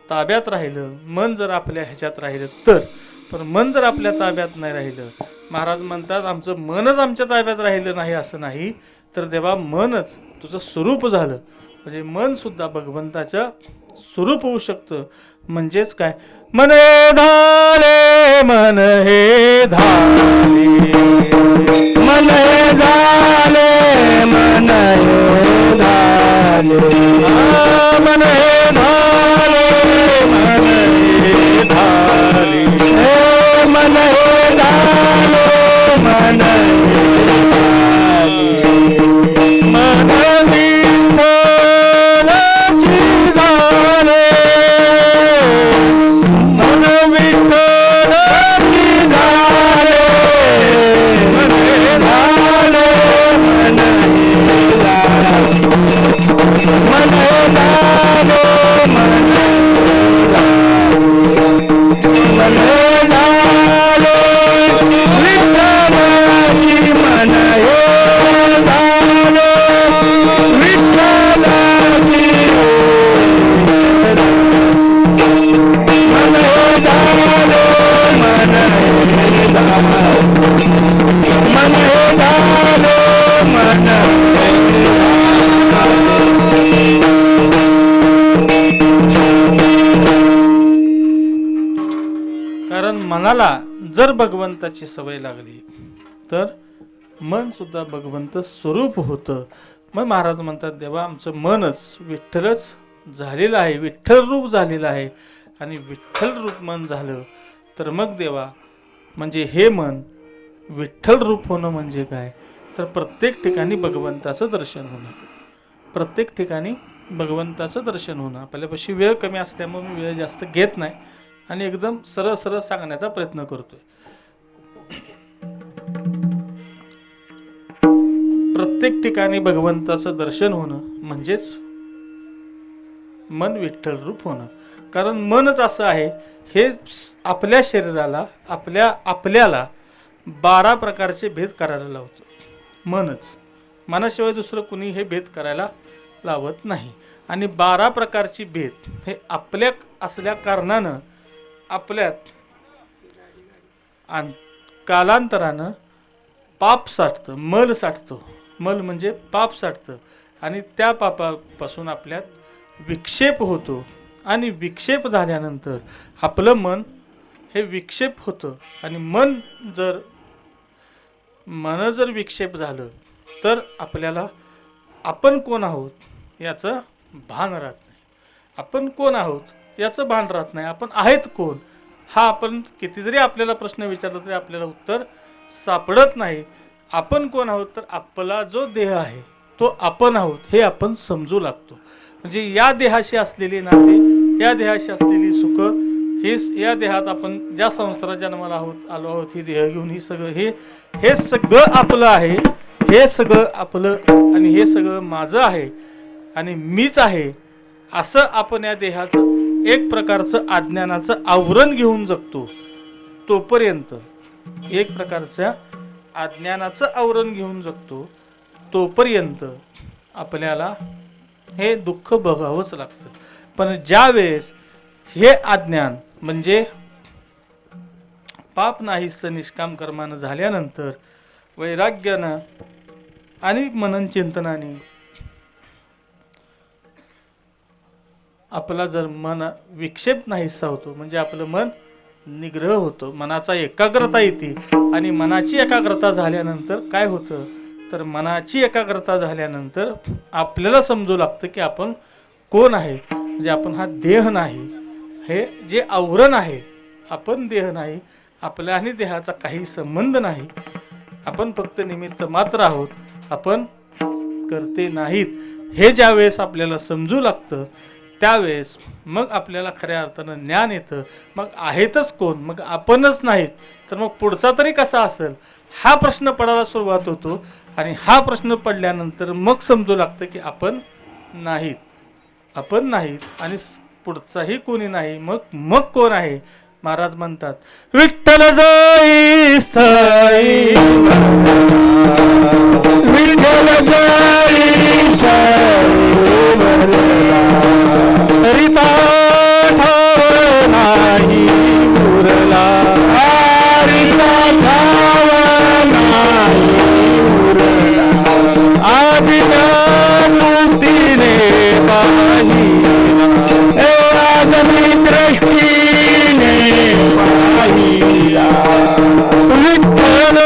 ताब्यात राहिलं, मन जर आपल्या ह्याच्यात राहिलं तर. पण मन जर आपल्या ताब्यात नाही राहिलं, महाराज म्हणतात आमचं मनच आमच्या ताब्यात राहिलं नाही असं नाही तर देवा मनच तुझं स्वरूप झालं. म्हणजे मन सुद्धा भगवंताचं स्वरूप होऊ शकतं. म्हणजेच काय, मन हे धाले, मन हे धाले, मन हे झाले, मन हे झाले, मन हे धाले, मन हे धाले, मन हे झाले, मन हे मन विठ्ठलाची झाले, मन विठ्ठलाची झाले, मन हे धाले, मन हे झाले, मन हे झाले, मन हे झाले, विठ्ठलाची मन हे झाले, विठ्ठलाची मन हे झाले, मन हे झाले, मन हे झाले, मन कारण मनाला जर भगवंताची सवय लागली तर मन सुद्धा भगवंत स्वरूप होतं. मग महाराज म्हणतात देवा आमचं मनच विठ्ठलच झालेलं आहे, विठ्ठल रूप झालेलं आहे. आणि विठ्ठल रूप मन झालं तर मग देवा म्हणजे हे मन विठ्ठल रूप होणं म्हणजे काय तर प्रत्येक ठिकाणी भगवंताचं दर्शन होणं. प्रत्येक ठिकाणी भगवंताचं दर्शन होणं. आपल्यापाशी वेळ कमी असल्यामुळे मी वेळ जास्त घेत नाही आणि एकदम सरळ सरळ सांगण्याचा प्रयत्न करतोय. प्रत्येक ठिकाणी भगवंताचं दर्शन होणं म्हणजेच मन विठ्ठल रूप होणं. कारण मनच असं आहे, हे आपल्या शरीराला आपल्याला 12 प्रकारचे भेद करायला लावतो. मनाशिवाय दुसरं कुणी हे भेद करायला लावत नाही. आणि 12 प्रकारची भेद हे आपल्या असल्या कारणानं आपल्यात कालांतरानं पाप साठतं, मल साठतो. मल म्हणजे पाप साठतं आणि त्या पापापासून आपल्यात विक्षेप होतो. आणि विक्षेप झाल्यानंतर आपलं मन हे विक्षेप होतं. आणि मन जर विक्षेप झालं तर आपल्याला आपण कोण आहोत याचं भान राहत नाही. आपण कोण आहोत याचं भान राहत नाही. आपण आहेत कोण हा आपण किती जरी आपल्याला प्रश्न विचारला तरी आपल्याला उत्तर सापडत नाही. आपण कोण आहोत तर आपला जो देह आहे तो आपण आहोत हे आपण समजू लागतो. म्हणजे या देहाशी असलेली नाते, या देहाशी असलेली सुख, हे या देहात आपण ज्या संसारात जन्माला आलो आहोत, ही देह घेऊन ही सगळं हे सगळं आपलं आहे. हे सगळं आपलं आणि हे सगळं माझं आहे आणि मीच आहे असं आपण या देहाचं एक प्रकारचं अज्ञानाचं आवरण घेऊन जगतो. तोपर्यंत एक प्रकारच्या अज्ञानाचं आवरण घेऊन जगतो तोपर्यंत आपल्याला हे दुःख बघावंच लागतं. पण ज्या वेळेस हे अज्ञान म्हणजे पाप नाहीसं निष्काम कर्मानं झाल्यानंतर वैराग्यानं आणि मनन चिंतनाने आपला जर मन विक्षेप नाहीसा होतो म्हणजे आपलं मन निग्रह होतो, मनाचा एकाग्रता येते. आणि मनाची एकाग्रता झाल्यानंतर काय होतं तर मनाची एकाग्रता झाल्यानंतर आपल्याला समजू लागतं की आपण कोण आहे. म्हणजे आपण हा देह नाही, हे जे आवरण आहे आपण देह नाही. आपल्या आणि देहाचा काही संबंध नाही. आपण फक्त निमित्त मात्र आहोत, आपण करते नाहीत. हे ज्या वेळेस आपल्याला समजू लागतं त्यावेळेस मग आपल्याला खऱ्या अर्थानं ज्ञान येतं. मग आहेतच कोण, मग आपणच नाहीत तर मग पुढचा तरी कसा असेल हा प्रश्न पडायला सुरुवात होतो. आणि हा प्रश्न पडल्यानंतर मग समजू लागतं की आपण नाहीत आणि पुढचाही कोणी नाही. मग कोण आहे. महाराज म्हणतात विठ्ठल जाई स्थायी, विठ्ठल जाई हरिता ठाव नाही उरला, हरिता ठाव नाही उरला. आजी दृष्टीने पाहिला, आगमी दृष्टीने पाहिला. विठ्ठल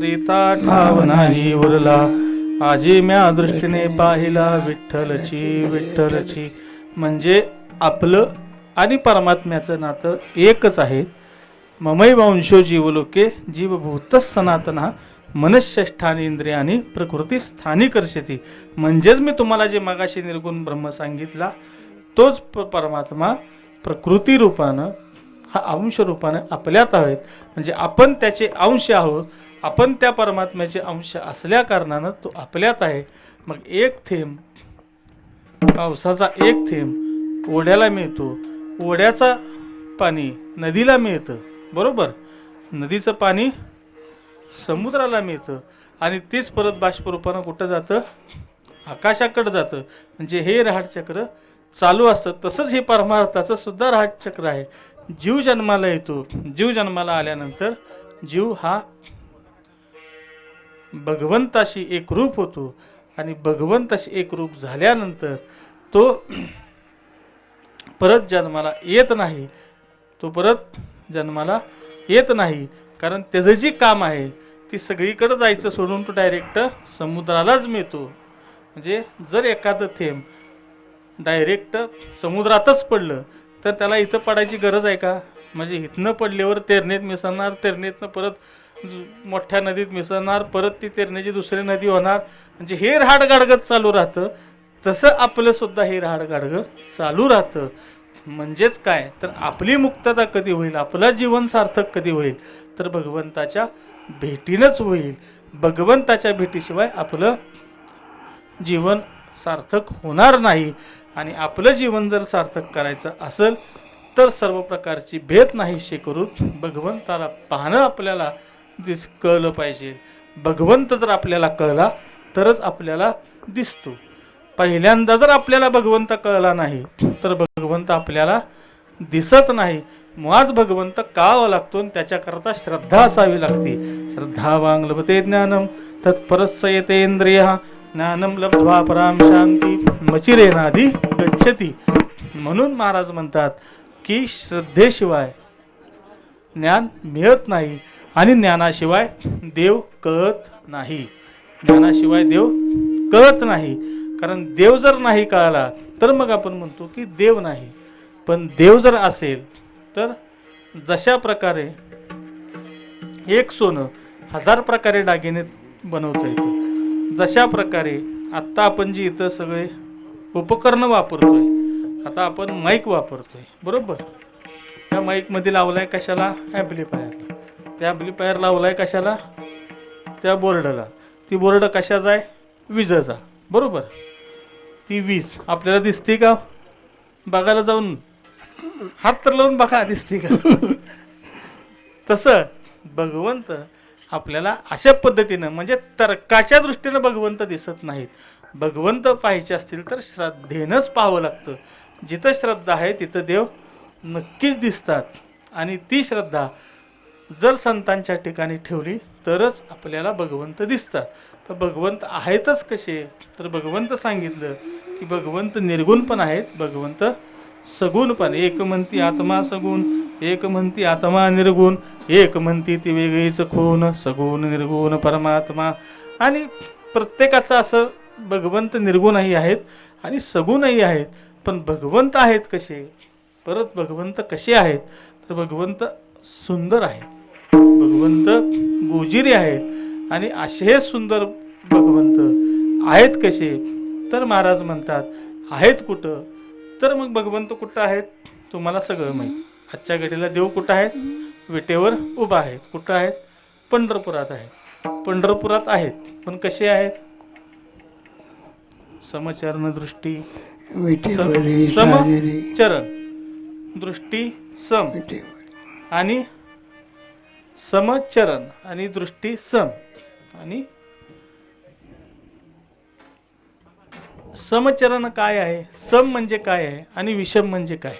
रीता ठाव नाही उरला, आजी म्या दृष्टीने पाहिला विठ्ठलची. म्हणजे आपलं आणि परमात्म्याचं नातं एकच आहे. ममैव अंशो जीवलोके जीवभूतः सनातना मनश्चेष्ठानि इंद्रियानी प्रकृती स्थानी कर्षती. म्हणजेच मी तुम्हाला जे मगाशी निर्गुण ब्रह्म सांगितला तोच परमात्मा प्रकृती रूपानं हा अंश रूपानं आपल्यात आहेत. म्हणजे आपण त्याचे अंश आहोत. आपण त्या परमात्म्याचे अंश असल्या कारणानं तो आपल्यात आहे. मग एक थेंब पावसाचा एक थेंब ओढ्याला मिळतो, ओढ्याचा पाणी नदीला मिळतं, बरोबर. नदीचं पाणी समुद्राला मिळतं आणि तेच परत बाष्परूपानं कुठं जातं, आकाशाकडे जातं. म्हणजे हे रहाटचक्र चालू असतं. तसंच हे परमार्थाचं सुद्धा रहाटचक्र आहे. जीव जन्माला येतो, जीव जन्माला आल्यानंतर जीव हा भगवंताशी एक रूप होतो आणि भगवंताशी एकरूप झाल्यानंतर तो परत जन्माला येत नाही. तो परत जन्माला येत नाही, कारण त्याचं जे काम आहे ती सगळीकडे जायचं सोडून तो डायरेक्ट समुद्रालाच मिळतो. म्हणजे जर एखादं थेंब डायरेक्ट समुद्रातच पडलं तर त्याला इथं पडायची गरज आहे का? म्हणजे इथनं पडल्यावर तेरणीत मिसळणार, तेरणीतनं परत मोठ्या नदीत मिसळणार, परत ती तेरणीची दुसरी नदी होणार. म्हणजे हे रहाड गाडगत चालू राहतं. तसं आपलं सुद्धा हे रहाड गाडगं चालू राहतं. म्हणजेच काय तर आपली मुक्तता कधी होईल, आपलं जीवन सार्थक कधी होईल तर भगवंताच्या भेटीनंच होईल. भगवंताच्या भेटीशिवाय आपलं जीवन सार्थक होणार नाही. आणि आपलं जीवन जर सार्थक करायचं असेल तर सर्व प्रकारची भेद नाहीशी करून भगवंताला पाहणं आपल्याला कळलं पाहिजे. भगवंत जर आपल्याला कळला तरच आपल्याला दिसतो. पहिल्यांदा जर आपल्याला भगवंत कळला नाही तर भगवंत आपल्याला दिसत नाही. मुळात भगवंत कळावा लागतो आणि त्याच्याकरता श्रद्धा असावी लागते. श्रद्धावान लभते ज्ञानम तत्परस्यतेंद्रिय ज्ञानम लब्ध्वा पराम शांती मचिरेनाधी गच्छती. म्हणून महाराज म्हणतात की श्रद्धेशिवाय ज्ञान मिळत नाही आणि ज्ञानाशिवाय देव कळत नाही. ज्ञानाशिवाय देव कळत नाही. कारण देव जर नाही कळला तर मग आपण म्हणतो की देव नाही. पण देव जर असेल तर जशा प्रकारे एक सोनं 1000 प्रकारे दागिने बनवता येतं, जशा प्रकारे आत्ता आपण जी इथं सगळे उपकरणं वापरतोय, आता आपण माईक वापरतोय बरोबर. त्या माईकमध्ये लावलाय कशाला? ॲम्प्लिफायरला. त्या ॲम्प्लिफायर लावलाय कशाला? त्या बोर्डला. ती बोर्ड कशाचा आहे? विजेचा बरोबर. ती वीज आपल्याला दिसते का? बघायला जाऊन हात तर लावून बघा दिसते का? तसं भगवंत आपल्याला अशा पद्धतीनं म्हणजे तर्काच्या दृष्टीनं भगवंत दिसत नाहीत. भगवंत पाहायचे असतील तर श्रद्धेनंच पाहावं लागतं. जिथं श्रद्धा आहे तिथं देव नक्कीच दिसतात. आणि ती श्रद्धा जर संतांच्या ठिकाणी ठेवली तरच आपल्याला भगवंत दिसतात. तर भगवंत आहेतच कसे? तर भगवंत सांगितलं की भगवंत निर्गुण पण आहेत, भगवंत सगुण पण. एक म्हणती आत्मा सगुण, एक म्हणती आत्मा निर्गुण, एक म्हणती ती वेगळीच खून, सगुण निर्गुण परमात्मा. आणि प्रत्येकाचं असं भगवंत निर्गुणही आहेत आणि सगुणही आहेत. पण भगवंत आहेत कसे? परत भगवंत कसे आहेत तर भगवंत सुंदर आहेत, भगवंत गोजिरी आहेत. आणि असे सुंदर भगवंत आहेत कसे तर महाराज म्हणतात आहेत कुठं? तर मग भगवंत कुठं आहेत तुम्हाला सगळं माहीत. आजच्या घडीला देव कुठं आहेत? विटेवर उभा आहेत. कुठं आहेत? पंढरपुरात आहेत. पंढरपुरात आहेत पण कसे आहेत? समचरण दृष्टी, समचरण दृष्टी सम आणि समचरण आणि दृष्टी सम. आणि समचरण काय आहे? सम म्हणजे काय आहे आणि विषम म्हणजे काय?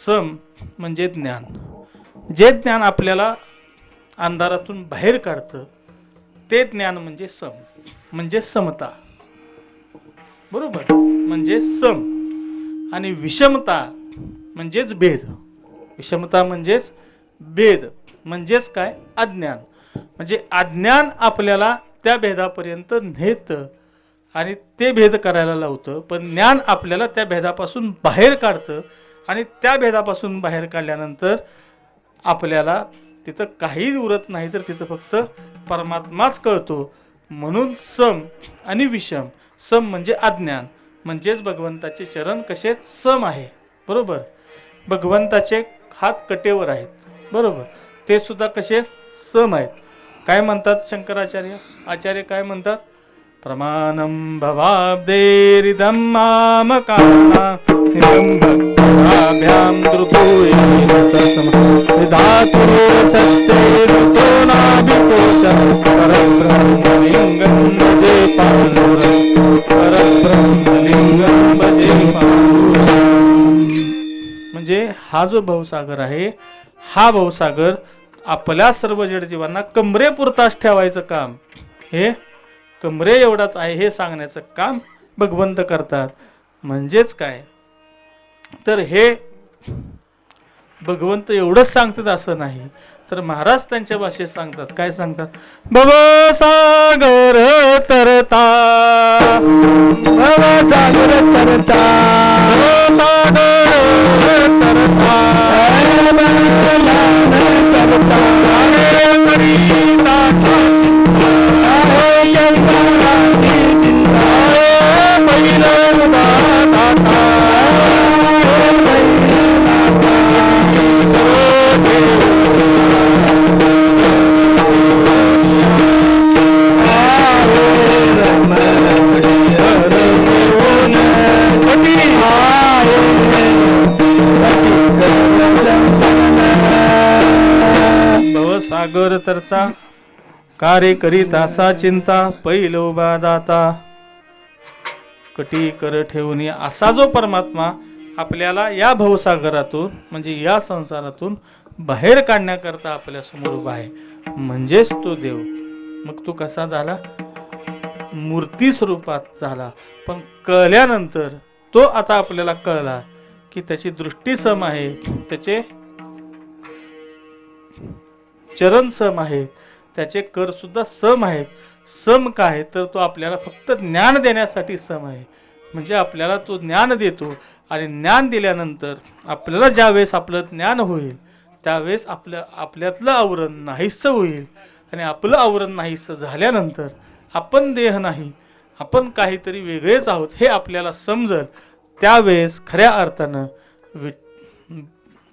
सम म्हणजे ज्ञान. जे ज्ञान आपल्याला अंधारातून बाहेर काढतं ते ज्ञान म्हणजे सम, म्हणजे समता बरोबर. म्हणजे सम. आणि विषमता म्हणजेच भेद. विषमता म्हणजेच भेद. म्हणजेच काय? अज्ञान. म्हणजे अज्ञान आपल्याला त्या भेदापर्यंत नेतं आणि ते भेद करायला लावतं. पण ज्ञान आपल्याला त्या भेदापासून बाहेर काढतं आणि त्या भेदापासून बाहेर काढल्यानंतर आपल्याला तिथं काही उरत नाही तर तिथं फक्त परमात्माच कळतो. म्हणून सम आणि विषम. सम म्हणजे अज्ञान. म्हणजेच भगवंताचे चरण कसे? सम आहे बरोबर. भगवंताचे हात कटेवर आहेत बरोबर. ते सुद्धा कसे? सम आहेत. काय म्हणतात शंकराचार्य? आचार्य काय म्हणतात? प्रमाणम भवाब्देरिदम मामकाना निदम भक्ताभ्याम द्रुतोयेन धातु सत्तेरुतो नाभिकोश परब्रह्मलिंगं भजे पांडुरं परब्रह्मलिंगं भजे पांडुरं. म्हणजे हा जो भवसागर आहे हा भवसागर आपल्या सर्व जडजीवांना कमरेपुरताच ठेवायचं काम हे कमरे एवढाच आहे हे सांगण्याचं काम भगवंत करतात. म्हणजेच काय तर हे भगवंत एवढंच सांगतात असं नाही, तर महाराज त्यांच्या भाषेत सांगतात. काय सांगतात? भवसागर तरता, भवसागर तरता, भवसागर तरता, तरता, भवसागर तरता कार्य करीत असा चिंता पैल उभा दाता. कटी कर ठेवून असा जो परमात्मा आपल्याला या भवसागरातून म्हणजे या संसारातून बाहेर काढण्याकरता आपल्या समोर उभा आहे, म्हणजेच तो देव. मग तो कसा झाला? मूर्ती स्वरूपात झाला. पण कळल्यानंतर तो आता आपल्याला कळला की त्याची दृष्टी सम आहे, त्याचे चरण सम आहेत, त्याचे कर सुद्धा सम आहेत. सम काय तर तो आपल्याला फक्त ज्ञान देण्यासाठी सम आहे. म्हणजे आपल्याला तो ज्ञान देतो आणि ज्ञान दिल्यानंतर आपल्याला ज्यावेळेस आपलं ज्ञान होईल त्यावेळेस आपल्यातलं आवरण नाहीसं होईल. आणि आपलं आवरण नाहीसं झाल्यानंतर आपण देह नाही, आपण काहीतरी वेगळेच आहोत हे आपल्याला समजल. त्यावेळेस खऱ्या अर्थानं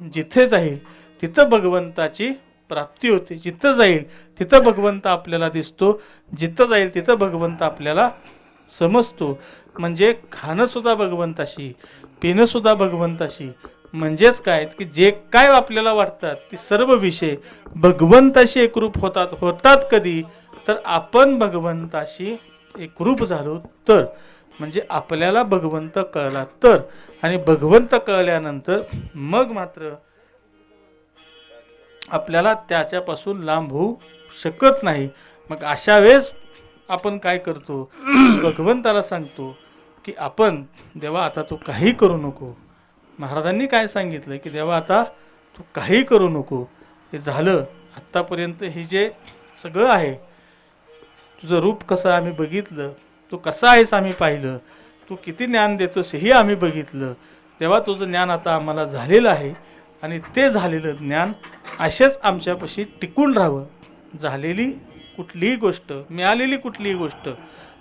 जिथे जाईल तिथं भगवंताची प्राप्ती होते. जिथं जाईल तिथं भगवंत आपल्याला दिसतो, जिथं जाईल तिथं भगवंत आपल्याला समजतो. म्हणजे खाणं सुद्धा भगवंताशी, पिणं सुद्धा भगवंताशी. म्हणजेच काय की जे काय आपल्याला वाटतात ती सर्व विषय भगवंताशी एकरूप होतात कधी तर आपण भगवंताशी एकरूप झालो तर, म्हणजे आपल्याला भगवंत कळला तर. आणि भगवंत कळल्यानंतर मग मात्र आपल्याला त्याच्यापासून लांब होऊ शकत नाही. मग अशा वेळेस आपण काय करतो? भगवंताला सांगतो की आपण देवा आता तू काही करू नको. महाराजांनी काय सांगितलं की देवा आता तू काही करू नको. हे झालं आत्तापर्यंत हे जे सगळं आहे, तुझं रूप कसं आम्ही बघितलं, तू कसा आहेस आम्ही पाहिलं, तू किती ज्ञान देतोस हेही आम्ही बघितलं. तेव्हा तुझं ज्ञान आता आम्हाला झालेलं आहे आणि ते झालेलं ज्ञान असेच आमच्यापाशी टिकून राहावं. झालेली कुठलीही गोष्ट, मिळालेली कुठलीही गोष्ट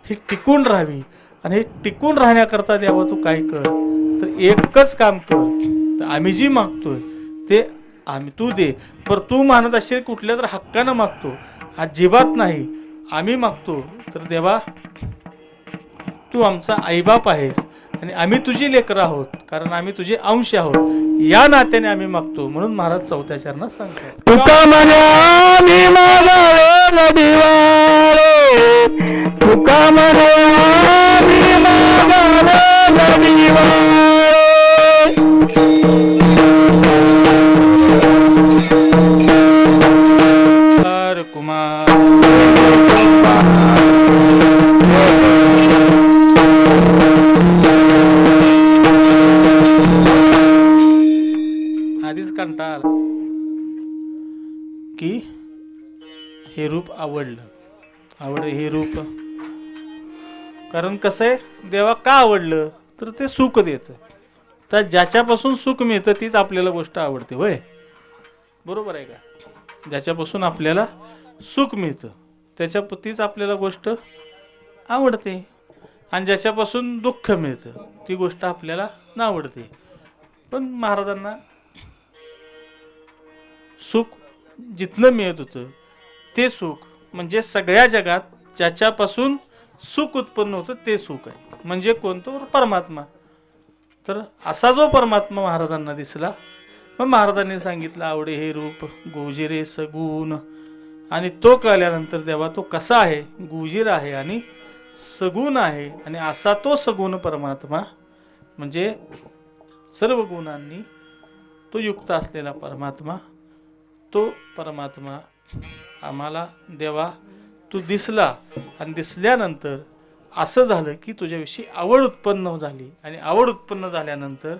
ही टिकून राहावी. आणि हे टिकून राहण्याकरता देवा तू काय कर तर एकच काम कर, तर आम्ही जी मागतोय ते तू दे. पर तू मानत असेल कुठल्या तर हक्कानं मागतो, अजिबात नाही. आम्ही मागतो तर देवा तू आमचा आईबाप आहेस आणि आम्ही तुझी लेकरं आहोत, कारण आम्ही तुझे अंश आहोत. या नात्याने आम्ही मागतो. म्हणून महाराज चौथ्या चरणात सांगतात, तुका म्हणे आम्ही मागावे दिवाळे, तुका म्हणे आम्ही मागावे दिवाळे. कुमार आधीच कंटाळा आला की हे रूप आवडलं हे रूप. कारण कसं आहे, देवा का आवडलं तर ते सुख देतं. तर ज्याच्यापासून सुख मिळतं तीच आपल्याला गोष्ट आवडते. होय, बरोबर आहे का? ज्याच्यापासून आपल्याला सुख मिळतं तीच आपल्याला गोष्ट आवडते. आणि ज्याच्यापासून दुःख मिळतं ती गोष्ट आपल्याला नावडते. पण महाराजांना सुख जिथनं मिळत होतं ते सुख म्हणजे सगळ्या जगात ज्याच्यापासून सुख उत्पन्न होतं ते सुख आहे. म्हणजे कोणतं? परमात्मा. तर असा जो परमात्मा महाराजांना दिसला, मग महाराजांनी सांगितलं आवडे हे रूप गोजिरे सगुण. आणि तो कळल्यानंतर देवा तो कसा आहे? गुजीर आहे आणि सगुण आहे. आणि असा तो सगुण परमात्मा म्हणजे सर्व गुणांनी तो युक्त असलेला परमात्मा, तो परमात्मा आम्हाला देवा तू दिसला आणि दिसल्यानंतर असं झालं की तुझ्याविषयी आवड उत्पन्न झाली, आणि आवड उत्पन्न झाल्यानंतर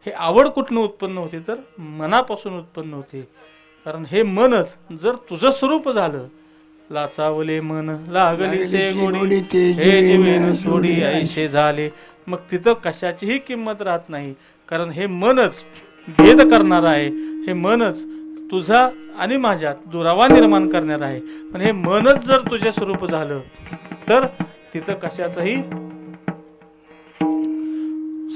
हे आवड कुठनं उत्पन्न होते तर मनापासून उत्पन्न होते. कारण हे मनच जर तुझं स्वरूप झालं, लाचावले मन लागलीचे गोडी हे जीवेन सोडी ऐशे झाले, मग तिथं कशाचीही किंमत राहत नाही. कारण हे मनच भेद करणार आहे, हे मनच तुझा आणि माझ्यात दुरावा निर्माण करणार आहे. पण हे मनच जर तुझे स्वरूप झालं तर तिथं कशाचाही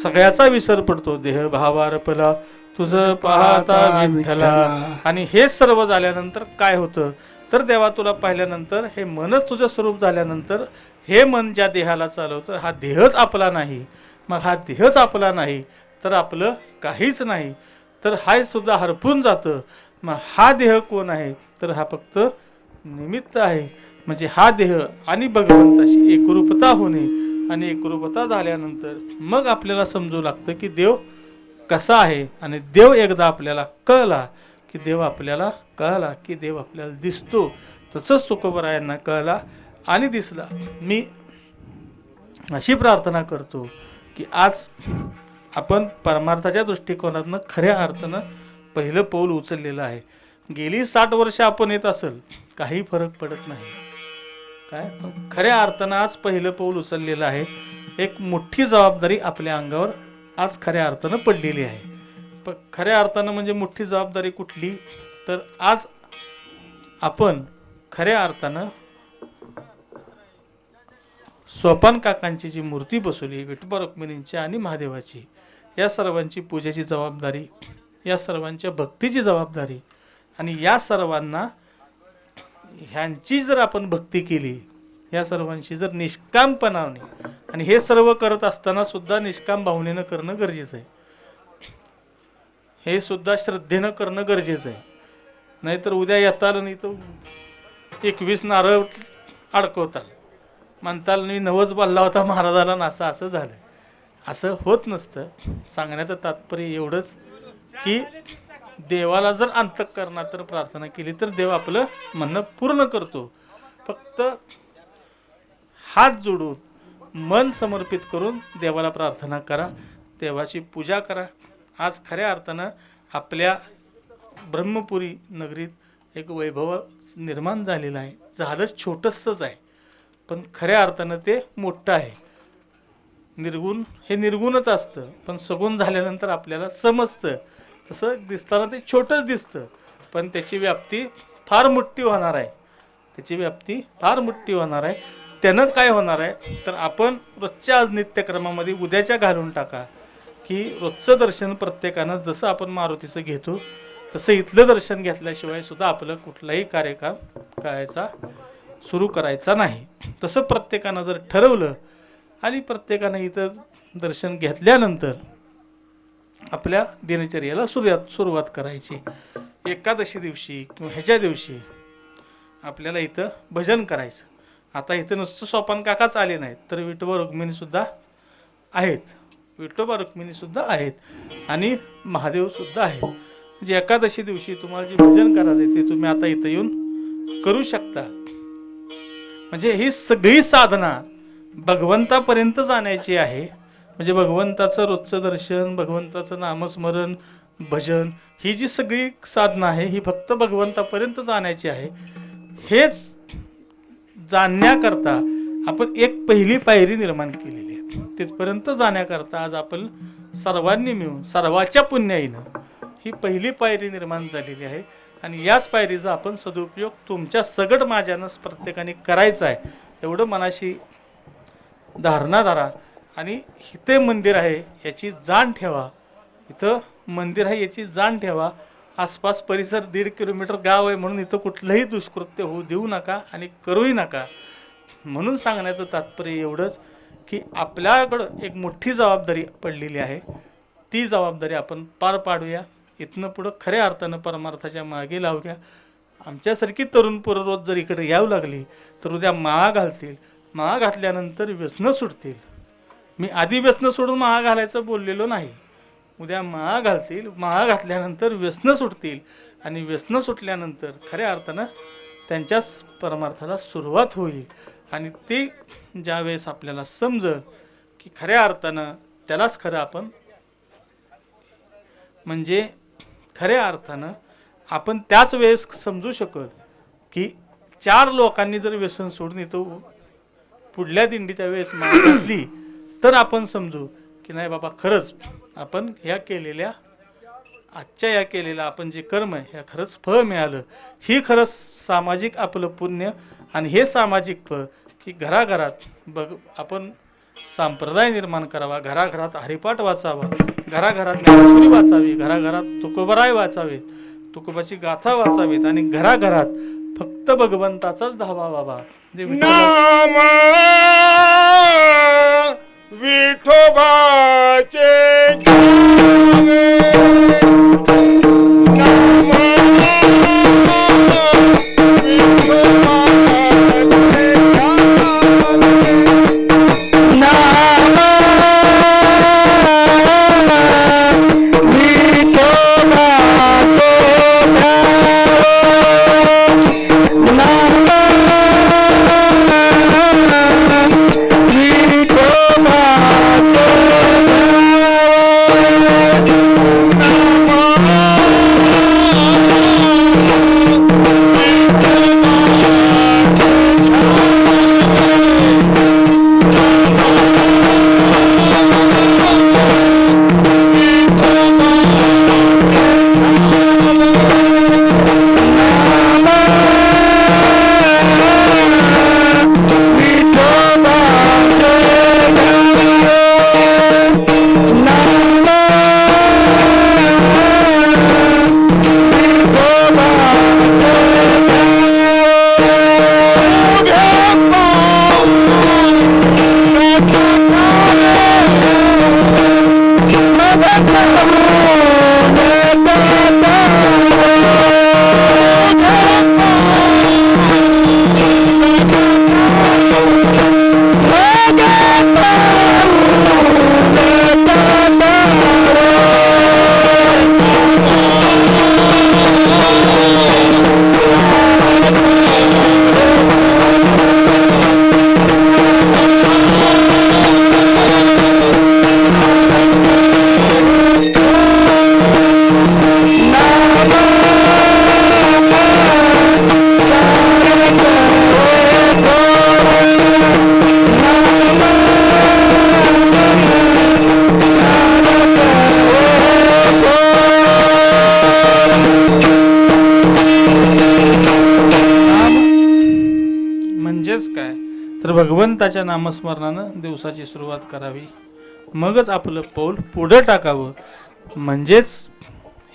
सगळ्याचा विसर पडतो. देह भावारपला तुझं पाहता विठ्ठला. आणि हे सर्व झाल्यानंतर काय होतं तर देवा तुला पाहिल्यानंतर हे मनच तुझं स्वरूप झाल्यानंतर हे मन ज्या देहाला चालवतं हा देहच आपला नाही. मग हा देहच आपला नाही तर आपलं काहीच नाही, तर हा सुद्धा हरपून जातं. मग हा देह कोण आहे तर हा फक्त निमित्त आहे. म्हणजे हा देह आणि भगवंताशी एकरूपता होणे, आणि एकरूपता झाल्यानंतर मग आपल्याला समजू लागतं की देव कसा आहे. आणि देव एकदा आपल्याला कळला की देव आपल्याला दिसतो. तसंच तुकोबरायांना कळला आणि दिसला. मी अशी प्रार्थना करतो की आज आपण परमार्थाच्या दृष्टिकोनातनं खऱ्या अर्थानं पहिलं पाऊल उचललेलं आहे. गेली 60 वर्ष आपण येत असेल काही फरक पडत नाही काय, पण खऱ्या अर्थानं आज पहिलं पाऊल उचललेलं आहे. एक मोठी जबाबदारी आपल्या अंगावर आज खऱ्या अर्थानं पडलेली आहे. पण खऱ्या अर्थानं म्हणजे मोठी जबाबदारी कुठली तर आज आपण खऱ्या अर्थानं सोपान काकांची जी मूर्ती बसवली विठोबा रुक्मिणींची आणि महादेवाची, या सर्वांची पूजेची जबाबदारी, या सर्वांच्या भक्तीची जबाबदारी, आणि या सर्वांना ह्यांची जर आपण भक्ती केली, या सर्वांशी जर निष्कामपणाने, आणि हे सर्व करत असताना सुद्धा निष्काम भावनेनं करणं गरजेचं आहे. हे सुद्धा श्रद्धेनं करणं गरजेचं आहे. नाहीतर उद्या येताल नाही तर 21 नारळ अडकवताल, म्हणताल मी नवस बोलला होता महाराजाला नासा असं झालं. असं होत नसतं. सांगण्याचं तात्पर्य एवढंच की देवाला जर अंतःकरणातून प्रार्थना केली तर देव आपलं म्हणणं पूर्ण करतो. फक्त हात जोडून मन समर्पित करून देवाला प्रार्थना करा, देवाची पूजा करा. आज खऱ्या अर्थानं आपल्या ब्रह्मपुरी नगरीत एक वैभव निर्माण झालेलं आहे. झालंच छोटंसंच आहे पण खऱ्या अर्थानं ते मोठं आहे. निर्गुण हे निर्गुणच असतं, पण सगुण झाल्यानंतर आपल्याला समजतं. तसं दिसताना ते छोटंच दिसतं पण त्याची व्याप्ती फार मोठी होणार आहे. त्यानं काय होणार आहे तर आपण रोजच्या आज नित्यक्रमामध्ये उद्याच्या घालून टाका की रोजचं दर्शन प्रत्येकानं जसं आपण मारुतीचं घेतो तसं इथलं दर्शन घेतल्याशिवाय सुद्धा आपलं कुठलाही कार्यक्रम करायचा सुरू करायचा नाही. तसं प्रत्येकानं जर ठरवलं आणि प्रत्येकानं इथं दर्शन घेतल्यानंतर आपल्या दिनचर्येला सुरुवात करायची. एकादशी दिवशी किंवा ह्याच्या दिवशी आपल्याला इथं भजन करायचं. आता इथं नुसतं सोपान काकाच आले नाहीत तर विठोबा रुक्मिणीसुद्धा आहेत आणि महादेवसुद्धा आहे. जे एकादशी दिवशी तुम्हाला जे भजन करायचं ते तुम्ही आता इथं येऊन करू शकता. म्हणजे ही सगळी साधना भगवंतापर्यंत जाण्याची आहे. म्हणजे भगवंताचं रोजचं दर्शन, भगवंताचं नामस्मरण, भजन, ही जी सगळी साधना आहे ही फक्त भगवंतापर्यंत जाण्याची आहे. हेच जाणण्याकरता आपण एक पहिली पायरी निर्माण केलेली आहे. तिथपर्यंत जाण्याकरता आज आपण सर्वांनी मिळून सर्वाच्या पुण्याईनं ही पहिली पायरी निर्माण झालेली आहे. आणि याच पायरीचा आपण सदुपयोग तुमच्या सगट माझ्यानं प्रत्येकाने करायचा आहे. एवढं मनाशी धारणा धरा. आणि इथे मंदिर आहे याची जाण ठेवा. इथं मंदिर आहे याची जाण ठेवा. आसपास परिसर 1.5 किलोमीटर गाव आहे म्हणून इथं कुठलंही दुष्कृत्य होऊ देऊ नका आणि करूही नका. म्हणून सांगण्याचं तात्पर्य एवढंच की आपल्याकडं एक मोठी जबाबदारी पडलेली आहे. ती जबाबदारी आपण पार पाडूया. इथनं पुढं खऱ्या अर्थानं परमार्थाच्या मागे लावूया. आमच्यासारखी तरुण पोरं रोज जर इकडे यावं लागली तर उद्या माळा घालतील. माळा घातल्यानंतर व्यसनं सुटतील. मी आधी व्यसनं सोडून माळा घालायचं बोललेलो नाही. उद्या माळा घालतील. माळा घातल्यानंतर व्यसनं सुटतील आणि व्यसनं सुटल्यानंतर खऱ्या अर्थानं त्यांच्याच परमार्थाला सुरुवात होईल. आणि ते ज्यावेळेस आपल्याला समजल की खऱ्या अर्थानं त्यालाच खरं आपण म्हणजे खऱ्या अर्थानं आपण त्याच वेळेस समजू शकल की 4 लोकांनी जर व्यसन सोडून इथं पुढल्या दिंडी त्यावेळेस माळ घातली तर आपण समजू की नाही बाबा खरंच आपण ह्या केलेल्या आजच्या या केलेलं आपण जे कर्म आहे ह्या खरंच फळ मिळालं. ही खरंच सामाजिक आपलं पुण्य. आणि हे सामाजिक फळ की घराघरात आपण संप्रदाय निर्माण करावा, घराघरात हरिपाठ वाचावा, घराघरात ज्ञानेश्वरी वाचावी, घराघरात तुकोबराय वाचावे, तुकोबाची गाथा वाचावीत आणि घराघरात फक्त भगवंताचाच धावा व्हावा. जे नाम विठोबाचे घ्यावे. नाम विठोबाचे घ्यावे. नाम विठोबाचे घ्यावे. नाम तर भगवंताच्या नामस्मरणानं दिवसाची सुरुवात करावी. मगच आपलं पाऊल पुढं टाकावं. म्हणजेच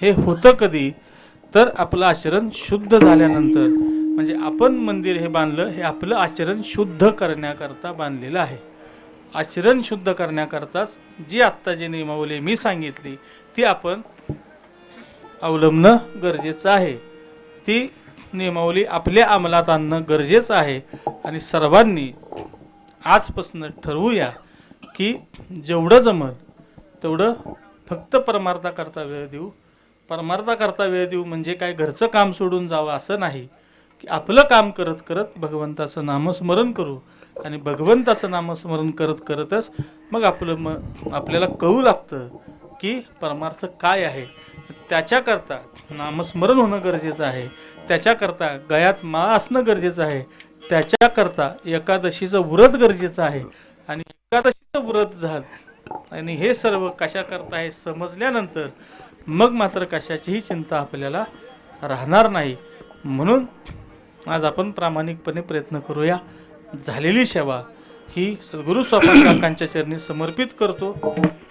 हे होतं कधी तर आपलं आचरण शुद्ध झाल्यानंतर. म्हणजे आपण मंदिर हे बांधलं हे आपलं आचरण शुद्ध करण्याकरता बांधलेलं आहे. आचरण शुद्ध करण्याकरताच जी आत्ता जी नियमावली मी सांगितली ती आपण अवलंबणं गरजेचं आहे. ती नियमावली आपल्या अंमलात आणणं गरजेचं आहे. आणि सर्वांनी आजपासून ठरवूया की जेवढं जमल तेवढं फक्त परमार्थाकरता वेळ देऊ. परमार्थाकरता वेळ देऊ म्हणजे काय घरचं काम सोडून जावं असं नाही, की आपलं काम करत करत भगवंताचं नामस्मरण करू. आणि भगवंताचं नामस्मरण करत करतच मग आपल्याला कळू लागतं की परमार्थ काय आहे. त्याच्याकरता नामस्मरण होणं गरजेचं आहे. त्याच्याकरता गळ्यात माळ असणं गरजेचं आहे. त्याच्याकरता एकादशीचं व्रत गरजेचं आहे. आणि एकादशीचं व्रत झालं आणि हे सर्व कशाकरता आहे समजल्यानंतर मग मात्र कशाचीही चिंता आपल्याला राहणार नाही. म्हणून आज आपण प्रामाणिकपणे प्रयत्न करूया. झालेली सेवा ही सद्गुरू स्वामी काकांच्या चरणी समर्पित करतो.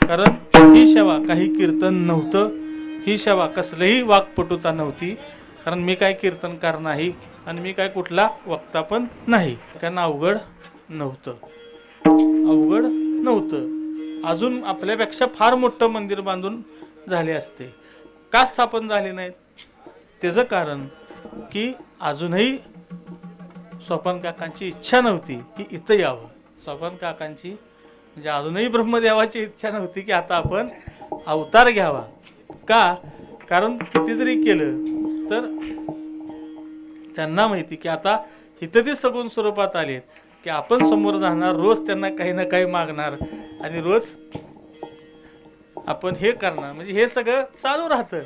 कारण ही सेवा काही कीर्तन नव्हतं, ही सेवा कसलंही वाक्पटुता नव्हती. कारण मी काय कीर्तनकार नाही आणि मी काय कुठला वक्ता पण नाही. कारण अवघड नव्हतं. अजून आपल्यापेक्षा फार मोठं मंदिर बांधून झाले असते. का स्थापन झाले नाहीत त्याचं कारण की अजूनही सोपान काकांची इच्छा नव्हती की इथं यावं. सोपान काकांची म्हणजे अजूनही ब्रह्मदेवाची इच्छा नव्हती की आता आपण अवतार घ्यावा. का? कारण किती जरी केलं तर त्यांना माहिती की आता इथं ते सगुण स्वरूपात आलेत की आपण समोर जाणार, रोज त्यांना काही ना काही मागणार आणि रोज आपण हे करणार, म्हणजे हे सगळं चालू राहतं.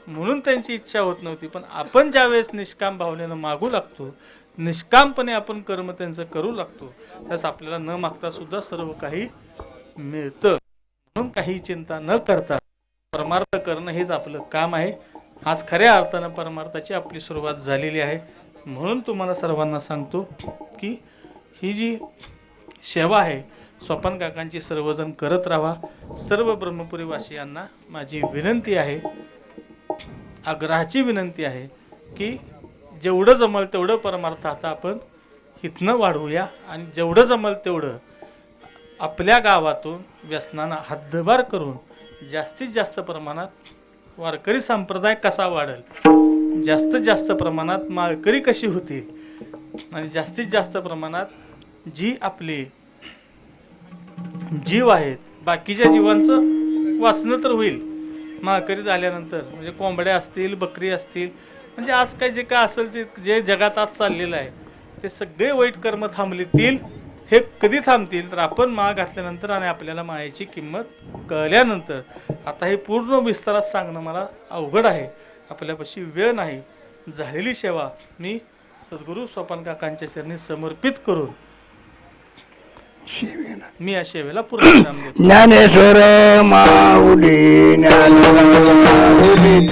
म्हणून त्यांची इच्छा होत नव्हती. पण आपण ज्यावेळेस निष्काम भावनेनं मागू लागतो, निष्कामपणे आपण कर्म त्यांचं करू लागतो, त्यास आपल्याला न मागता सुद्धा सर्व काही मिळतं. म्हणून काही चिंता न करता परमार्थ करणं हेच आपलं काम आहे. आज खऱ्या अर्थानं परमार्थाची आपली सुरुवात झालेली आहे. म्हणून तुम्हाला सर्वांना सांगतो की ही जी सेवा आहे स्वपन काकांची सर्वजण करत राहा. सर्व ब्रह्मपुरी वासियांना माझी विनंती आहे, आग्रहाची विनंती आहे की जेवढं जमल तेवढं परमार्थ आता आपण इथनं वाढवूया आणि जेवढं जमल तेवढं आपल्या गावातून व्यसनांना हद्दपार करून जास्तीत जास्त प्रमाणात वारकरी संप्रदाय कसा वाढेल, जास्तीत जास्त प्रमाणात माळकरी कशी होतील आणि जास्तीत जास्त प्रमाणात जी आपली जीव आहेत बाकीच्या जीवांचं वाचणं तर होईल माळकरी झाल्यानंतर. म्हणजे कोंबड्या असतील, बकरी असतील, म्हणजे आज काय जे काय असेल ते जे जगात आज चाललेलं आहे ते सगळे वाईट कर्म थांबलीतील. हे कधी थांबतील तर आपण माळ घातल्यानंतर आणि आपल्याला मायेची किंमत कळल्यानंतर. आता हे पूर्ण विस्तारात सांगणं मला अवघड आहे, आपल्यापाशी वेळ नाही. झालेली सेवा मी सद्गुरू स्वपन काकांच्या चरणी समर्पित करून मी या सेवेला पूर्ण विराम देतो. ज्ञानेश्वर माऊली ज्ञानेश्वर माऊली